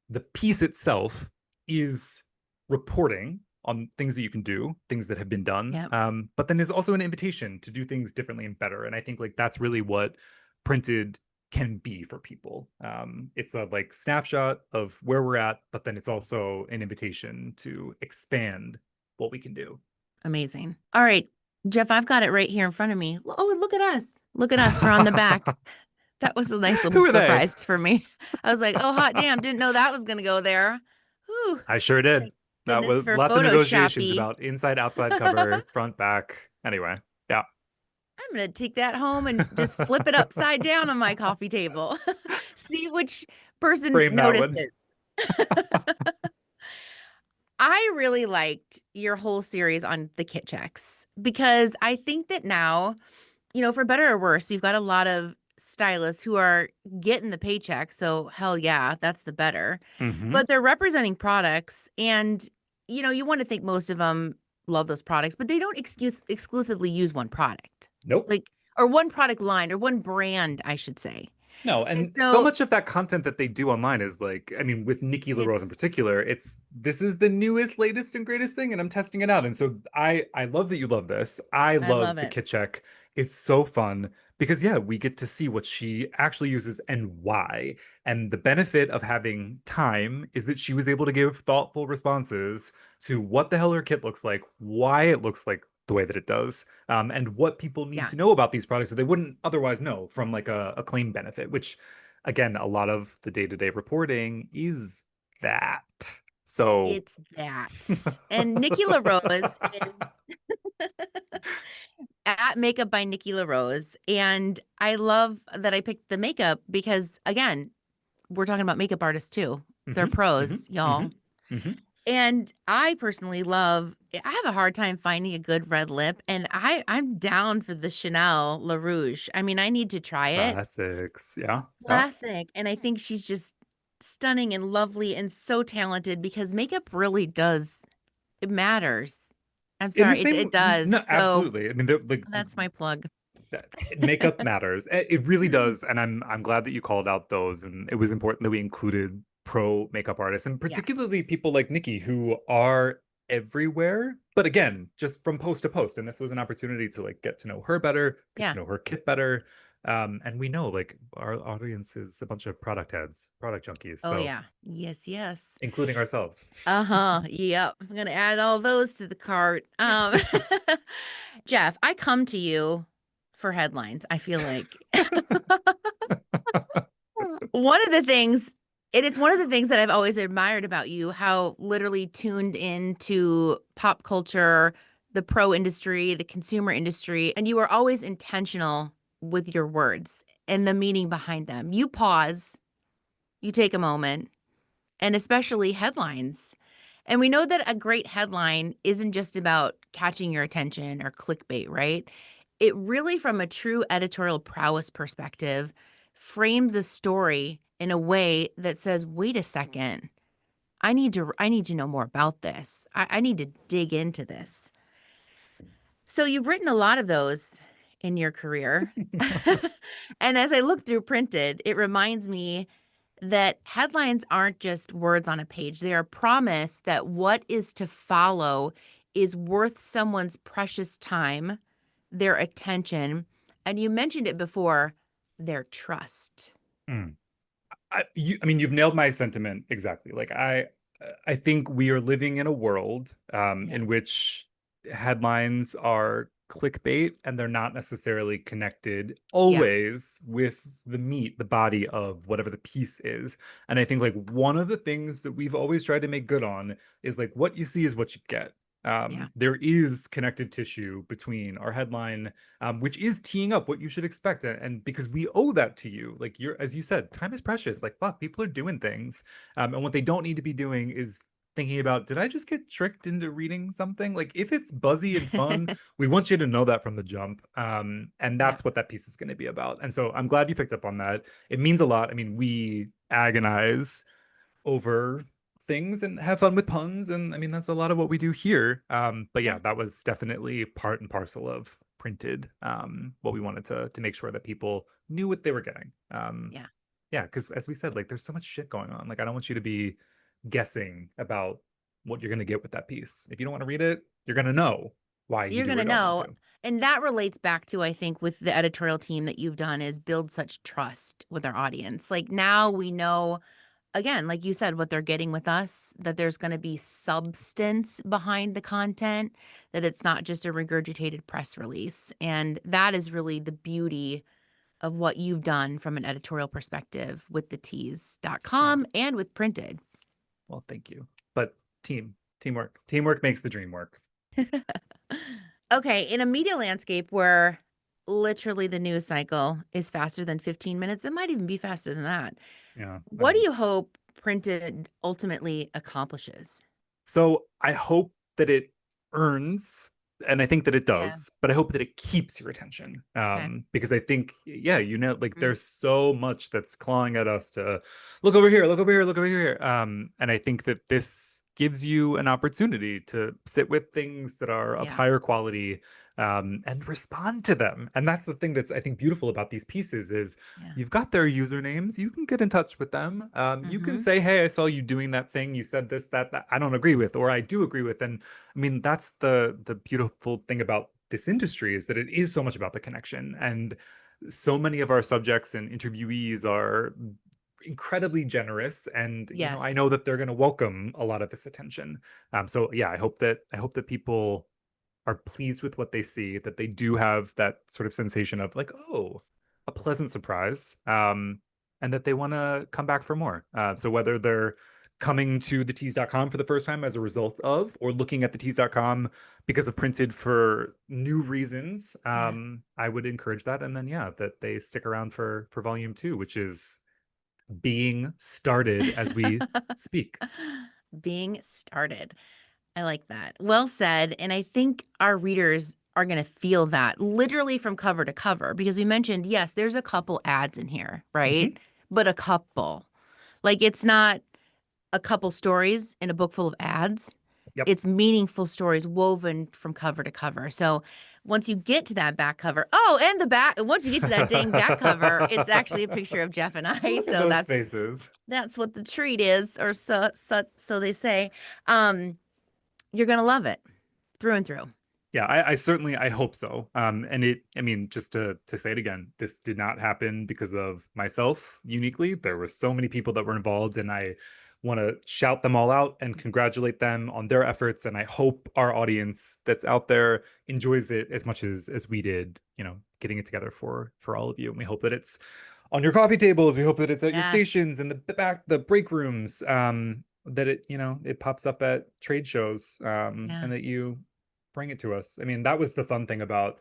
the piece itself is reporting on things that you can do, things that have been done, Yeah. but then is also an invitation to do things differently and better. And I think like that's really what printed can be for people. It's a like snapshot of where we're at, but then it's also an invitation to expand what we can do. Amazing. All right, Jeff, I've got it right here in front of me. Oh, look at us. Look at us. We're on the back. That was a nice little Who are they? surprise for me. I was like, oh, hot damn. Didn't know that was going to go there. Whew. I sure did. Thank That goodness was for lots of negotiations Photoshoppy. about inside, outside cover, front, back. Anyway, yeah. I'm going to take that home and just flip it upside down on my coffee table. See which person Frame that one. notices. I really liked your whole series on the kit checks because I think that now, for better or worse, we've got a lot of stylists who are getting the paycheck. So, hell yeah, that's the better. Hmm. But they're representing products. And, you want to think most of them love those products, but they don't exclusively use one product, Nope. like, or one product line or one brand, I should say. No, And and so so much of that content that they do online is like, I mean, with Nikki LaRose in it's, particular, it's this is the newest, latest, and greatest thing, and I'm testing it out. And so I love that you love this. I I love love the it. kit check It's so fun because yeah, we get to see what she actually uses and why. And the benefit of having time is that she was able to give thoughtful responses to what the hell her kit looks like, why it looks like the way that it does, and what people need Yeah. to know about these products that they wouldn't otherwise know from like a claim benefit, which again, a lot of the day-to-day reporting is that. So It's that. And Nikki LaRose is at Makeup by Nikki LaRose. And I love that I picked the makeup because, again, we're talking about makeup artists too. They're mhm, mhm, pros, y'all. mhm, mhm. And I personally love, I have a hard time finding a good red lip, and I'm down for the Chanel La Rouge. I mean, I need to try it. Classics. Yeah. Yeah. Classic. And I think she's just stunning and lovely and so talented because makeup really does, it matters. I'm In the sorry, it same, does. no, So absolutely. I mean, they're like that's my plug. makeup matters. It really does, and I'm glad that you called out those, and it was important that we included pro makeup artists, and Yes. particularly people like Nikki who are everywhere. But again, just from post to post, and this was an opportunity to like get to know her better, get to Yeah. know her kit better. And we know like our audience is a bunch of product heads, product junkies, Oh, so yeah. Yes, yes. including ourselves. Uh-huh. Yep. I'm gonna add all those to the cart. Jeff, I come to you for headlines. I feel like one of the things, it is one of the things that I've always admired about you, how literally tuned into pop culture, the pro industry, the consumer industry, and you are always intentional with your words and the meaning behind them. You pause, you take a moment, and especially headlines. And we know that a great headline isn't just about catching your attention or clickbait, right? It really, from a true editorial prowess perspective, frames a story in a way that says, wait a second, I need to know more about this. I need to dig into this. So you've written a lot of those in your career. And as I look through printed, it reminds me that headlines aren't just words on a page. They are a promise that what is to follow is worth someone's precious time, their attention, and you mentioned it before, their trust. Mm. I mean, you've nailed my sentiment exactly. Like I think we are living in a world Yeah. in which headlines are clickbait and they're not necessarily connected Yeah. always with the meat, the body of whatever the piece is. And I think like one of the things that we've always tried to make good on is like what you see is what you get. Yeah. There is connective tissue between our headline, which is teeing up what you should expect. And because we owe that to you, like you're, as you said, time is precious. Like, fuck, people are doing things. And what they don't need to be doing is thinking about, did I just get tricked into reading something? Like, if it's buzzy and fun, we want you to know that from the jump. And Yeah. that's what that piece is going to be about. And so I'm glad you picked up on that. It means a lot. I mean, we agonize over things and have fun with puns, and I mean that's a lot of what we do here. But Yeah. yeah, that was definitely part and parcel of printed, what we wanted to make sure that people knew what they were getting. Yeah. Yeah, because as we said, like there's so much shit going on. Like I don't want you to be guessing about what you're going to get with that piece. If you don't want to read it, you're going to know why you You're do going or to don't want know. to. And that relates back to, I think, with the editorial team that you've done is build such trust with our audience. Like now we know, again, like you said, what they're getting with us, that there's going to be substance behind the content, that it's not just a regurgitated press release. And that is really the beauty of what you've done from an editorial perspective with the Oh, tease.com and with printed. well, thank you. But teamwork makes the dream work. Okay, in a media landscape where literally the news cycle is faster than 15 minutes, it might even be faster than that. Yeah, I What do mean, you hope printed ultimately accomplishes? so I hope that it earns, and I think that it Yeah. does, but I hope that it keeps your attention. Okay. Because I think, yeah, you know, like Mm, there's so much that's clawing at us to look over here, look over here, look over here. And I think that this gives you an opportunity to sit with things that are of yeah. higher quality, and respond to them. And that's the thing that's I think beautiful about these pieces is Yeah. you've got their usernames. You can get in touch with them. You can Mhm. say, "Hey, I saw you doing that thing. You said this, that I don't agree with, or I do agree with." And I mean, that's the beautiful thing about this industry is that it is so much about the connection. And so many of our subjects and interviewees are incredibly generous, and I Yes. know that they're going to welcome a lot of this attention. So yeah, I hope that people are pleased with what they see, that they do have that sort of sensation of like, oh, a pleasant surprise, and that they want to come back for more. So whether they're coming to the tease.com for the first time as a result of, or looking at the tease.com because of printed for new reasons, Yeah. I would encourage that. And then, yeah, that they stick around for volume 2, which is being started as we speak. Being started. I like that. Well said. And I think our readers are going to feel that literally from cover to cover, because we mentioned, yes, there's a couple ads in here, right? Mhm. But a couple. Like, it's not a couple stories in a book full of ads. Yep. It's meaningful stories woven from cover to cover. So once you get to that back cover, oh, and the back, once you get to that dang back cover, it's actually a picture of Jeff and I. Look at So those faces. that's what the treat is, or so they say. You're gonna love it through and through. Yeah, I certainly, I hope so. And I mean, just to say it again, this did not happen because of myself uniquely. There were so many people that were involved, and I want to shout them all out and congratulate them on their efforts. And I hope our audience that's out there enjoys it as much as we did, getting it together for all of you. And we hope that it's on your coffee tables. We hope that it's at your Yes. stations and the break rooms. That it pops up at trade shows, Yeah. and that you bring it to us. I mean, that was the fun thing about,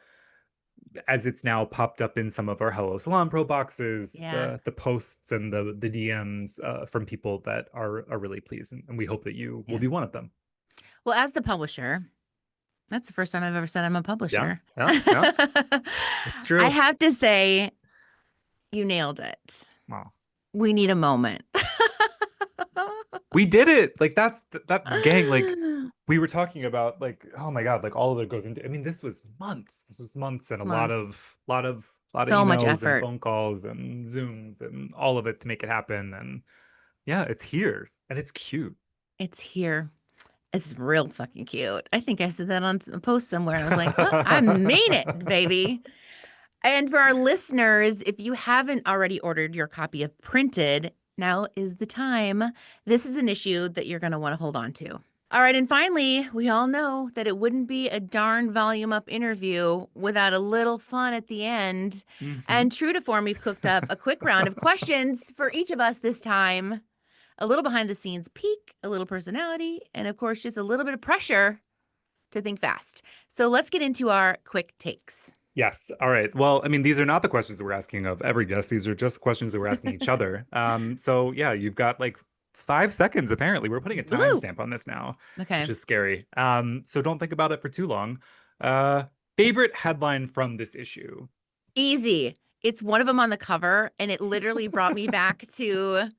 as it's now popped up in some of our Hello Salon Pro boxes, Yeah. the posts and the DMs from people that are really pleased, and we hope that you will Yeah. be one of them. Well, as the publisher, that's the first time I've ever said I'm a Yeah, publisher. yeah, yeah. It's I true. have to say, you nailed it. Wow. We need a moment. We did it. Like that gang, like we were talking about, like, oh my God, like all of it goes into, I mean, this was months. This was months, and a lot Months. of So much emails and effort. phone calls and Zooms and all of it to make it happen. And yeah, it's here and it's cute. It's here. It's real fucking cute. I think I said that on a post somewhere, and I was like, oh, I mean it, baby. And for our listeners, if you haven't already ordered your copy of Printed, now is the time. This is an issue that you're going to want to hold on to. All right. And finally, we all know that it wouldn't be a darn volume up interview without a little fun at the end. Mhm. And true to form, we've cooked up a quick round of questions for each of us this time. A little behind the scenes peek, a little personality, and of course, just a little bit of pressure to think fast. So let's get into our quick takes. Yes. All right. Well, I mean, these are not the questions that we're asking of every guest. These are just questions that we're asking each other. So yeah, you've got like 5 seconds, apparently. We're putting a Woo! timestamp on this now, Okay. which is scary. So don't think about it for too long. Uh, Favorite headline from this issue? Easy. It's one of them on the cover, and it literally brought me back to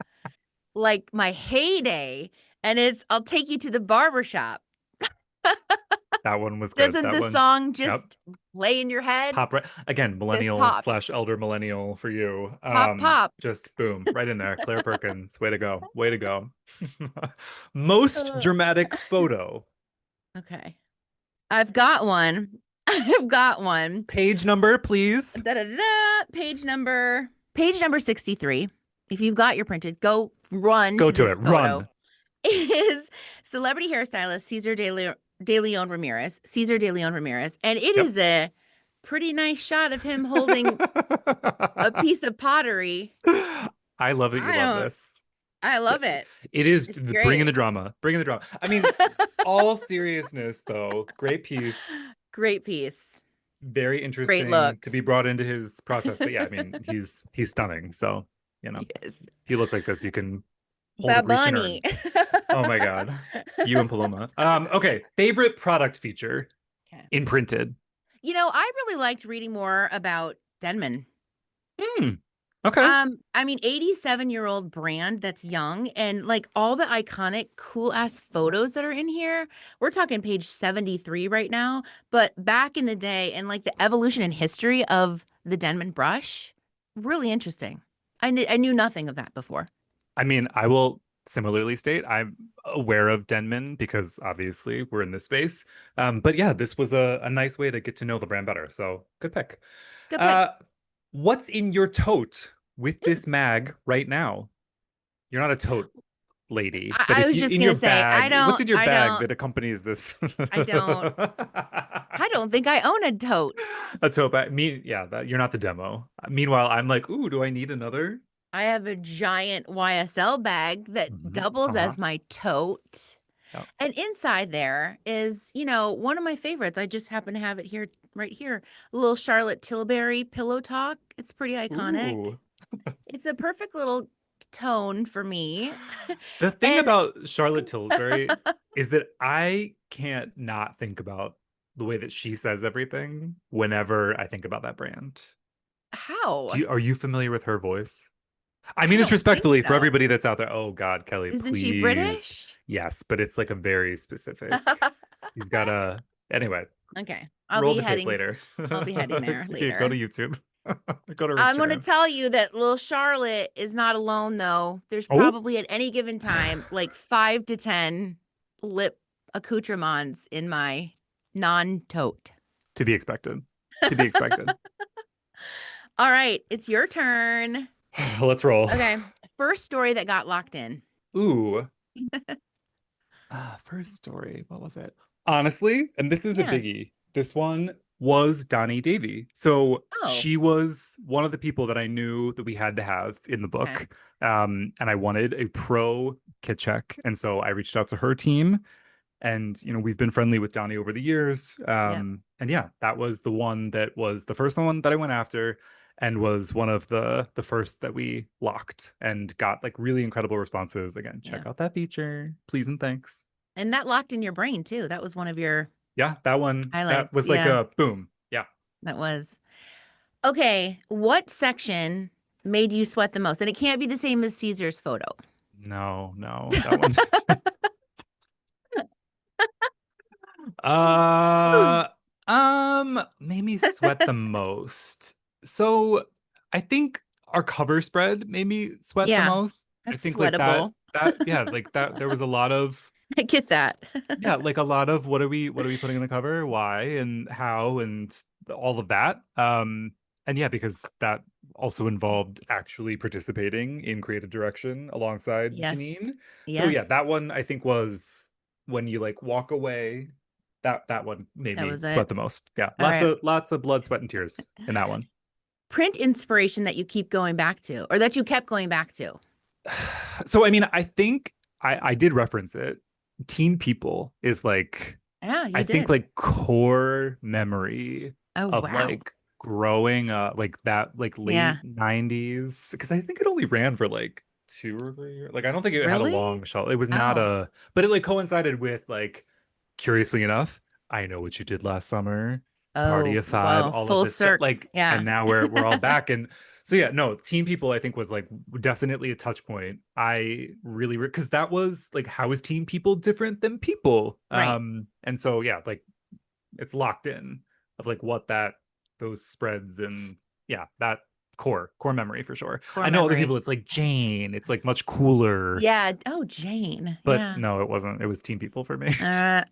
like my heyday. And it's I'll take you to the barber shop. That one was good. Doesn't That the one. song Yep. just play in your head? Pop right again, Just millennial pop. slash elder millennial for you. Pop, pop. Just boom, right in there. Claire Perkins, way to go, way to go. Most Ugh. dramatic photo. Okay. I've got one. I've got one. Page number, please. Da-da-da-da. Page number 63. If you've got your Printed, go run Go to to this it. photo. Run. Is celebrity hairstylist Cesar Deleon Ramirez. Cesar Deleon Ramirez. And it Yep. is a pretty nice shot of him holding a piece of pottery. I love that you love this. I love it. It is It's bringing great. the drama. Bringing the drama. I mean, all seriousness though, great piece. Great piece. Very Great interesting look. to be brought into his process. But yeah, I mean, he's stunning. So, Yes. if you look like this, you can hold a Grecian urn. Babani. Oh my God. You and Paloma. Okay. Favorite product feature Okay. in Printed. I really liked reading more about Denman. Okay. I mean, 87-year-old brand that's young, and like all the iconic cool ass photos that are in here. We're talking page 73 right now, but back in the day and like the evolution and history of the Denman brush, really interesting. I knew nothing of that before. I mean, I will similarly state. I'm aware of Denman because obviously we're in this space. But yeah, this was a nice way to get to know the brand better. So good pick. Good pick. Uh, what's in your tote with this mag right now? You're not a tote lady, but I if was you just in gonna your say, bag, what's in your bag that accompanies this? I don't, I don't think I own a tote. A tote bag. Me, yeah, that you're not the demo. Meanwhile, I'm like, ooh, do I need another? I have a giant YSL bag that Mhm. doubles Uh-huh. as my tote. Yeah. And inside there is, one of my favorites. I just happen to have it here, right here. A little Charlotte Tilbury pillow talk. It's pretty iconic. Ooh. It's a perfect little tone for me. The thing And about Charlotte Tilbury is that I can't not think about the way that she says everything whenever I think about that brand. how? Are you familiar with her voice? I I mean this don't think respectfully for so. everybody that's out there. Oh God, Kelly, Isn't she please. British? Yes, but it's like a very specific. You've got to anyway, Okay. roll the tape later. I'll be heading there Okay, go to later. YouTube. Go to her I'm going to Instagram. tell you that little Charlotte is not alone, though. There's Oh, probably at any given time like 5 to 10 lip accoutrements in my non-tote. to be expected. To be expected. All right, it's your turn. Let's roll. Okay, first story that got locked in. Ooh. First story. What was it? Honestly, and this is a Yeah. biggie. This one was Donni Davy. So Oh, she was one of the people that I knew that we had to have in the okay. book. And I wanted a pro kit check. And so I reached out to her team. And, we've been friendly with Donnie over the years. Yep. And yeah, that was the one that was the first one that I went after and was one of the first that we locked and got like really incredible responses. Again, Yeah. check out that feature, please and thanks. And that locked in your brain too. That was one of your Yeah, that one, that highlights. was like Yeah, a boom. Yeah. that was. Okay, what section made you sweat the most? And it can't be the same as Caesar's photo. No, no, that one. Uh, made me sweat the most. So I think our cover spread made me sweat the Yeah, most. I that's think like that, sweatable. yeah, like that, there was a lot of, I get that. yeah, like a lot of what are we putting in the cover, why and how and all of that. And yeah, because that also involved actually participating in creative direction alongside Janine. Yes. So yeah, Yes. that one I think was when you like walk away, that one made That me was it. sweat the most. Yeah, All right. lots of blood, sweat, and tears in that one. Print inspiration that you keep going back to, or that you kept going back to. So I mean, I think I did reference it. Teen People is like Yeah, I you think did. like core memory Oh, of wow. like growing up like that like Yeah. late 90s because I think it only ran for like 2 or 3 years. Like I don't think it had a Really? long shelf. It was not Oh. a but it like coincided with like curiously enough, I Know What You Did Last Summer, Party Oh, of Five, whoa. all of Full this stuff. circ. Like Yeah. and now we're all back and so yeah, no, Teen People I think was like definitely a touch point. I really because that was like how is Teen People different than People? Right. And so yeah, like it's locked in of like what that those spreads and yeah, that core memory for sure. Core I know other people memory. it's like Jane, it's like much cooler, Yeah. Oh, Jane. but Yeah. no, it wasn't. It was Teen People for me.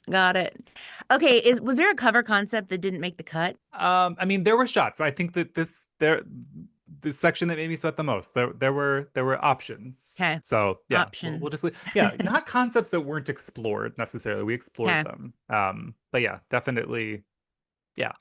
Got it. Okay. Was there a cover concept that didn't make the cut? I mean there were shots. I think that this section that made me sweat the most. There were options. Okay. So yeah, we'll Options. just yeah, not concepts that weren't explored necessarily. We explored Okay. them. But yeah, definitely yeah.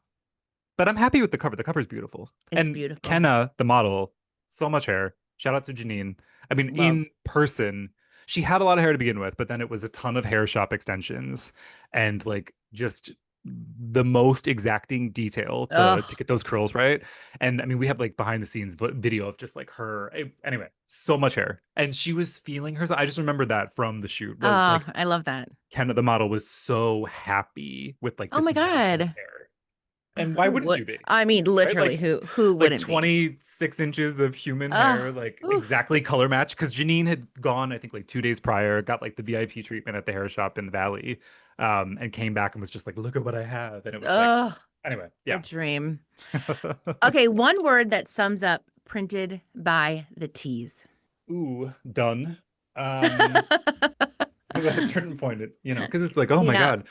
But I'm happy with the cover. The cover's beautiful. It's And beautiful. Kenna, the model, so much hair. Shout out to Janine. I mean, Love. in person, she had a lot of hair to begin with, but then it was a ton of hair shop extensions and like just the most exacting detail to Ugh. get those curls right. And I mean, we have like behind the scenes video of just like her. Anyway, so much hair. And she was feeling herself. I just remember that from the shoot was Oh, like I love that. Kenna, the model, was so happy with like Oh this my volume of God. hair. And why Who wouldn't would? you be? I mean, Right? literally, who Like wouldn't be? 26 inches of human hair, Oh, like oof. exactly color match. Because Janine had gone, I think, like 2 days prior, got like the VIP treatment at the hair shop in the Valley, and came back and was just like, "Look at what I have," and it was like, Ugh. anyway, A yeah. dream. Okay, one word that sums up printed by the Tease. Ooh, done. Because at a certain point, because it's like, oh my Yeah. God,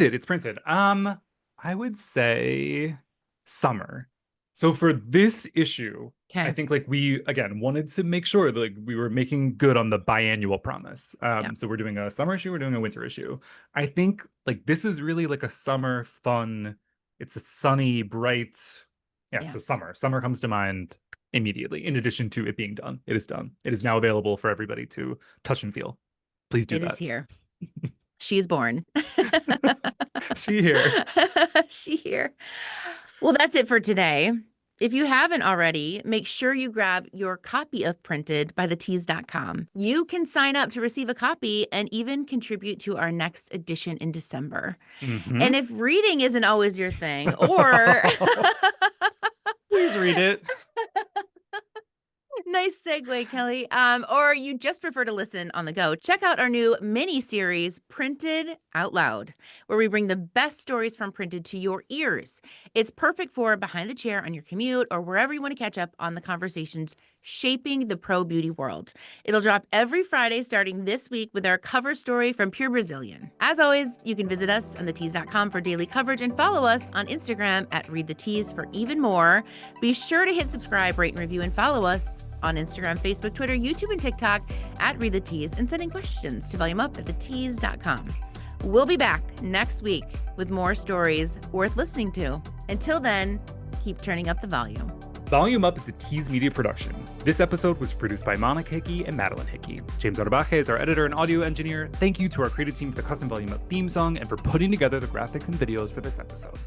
it's printed. I would say summer. So for this issue, I Okay. think like we again wanted to make sure that like we were making good on the biannual promise. Yeah. So we're doing a summer issue, we're doing a winter issue. I think like this is really like a summer fun. It's a sunny, bright. Yeah, Yeah. so summer. Summer comes to mind immediately, in addition to it being done. It is done. It is now available for everybody to touch and feel. Please do It is that. here. She's born. She here. She here. Well, that's it for today. If you haven't already, make sure you grab your copy of Printed by thetease.com. You can sign up to receive a copy and even contribute to our next edition in December. Mhm. And if reading isn't always your thing, or please read it. nice segue, Kelly. Or you just prefer to listen on the go, check out our new mini series, Printed Out Loud, where we bring the best stories from Printed to your ears. It's perfect for behind the chair on your commute or wherever you want to catch up on the conversations shaping the pro beauty world. It'll drop every Friday starting this week with our cover story from Pure Brazilian. As always, you can visit us on thetease.com for daily coverage and follow us on Instagram at Read the Tease for even more. Be sure to hit subscribe, rate, and review, and follow us on Instagram, Facebook, Twitter, YouTube, and TikTok at Read the Tease, and send in questions to volumeup at thetease.com. We'll be back next week with more stories worth listening to. Until then, keep turning up the volume. Volume Up is a Tease Media production. This episode was produced by Monica Hickey and Madeline Hickey. James Arbaje is our editor and audio engineer. Thank you to our creative team for the custom Volume Up theme song and for putting together the graphics and videos for this episode.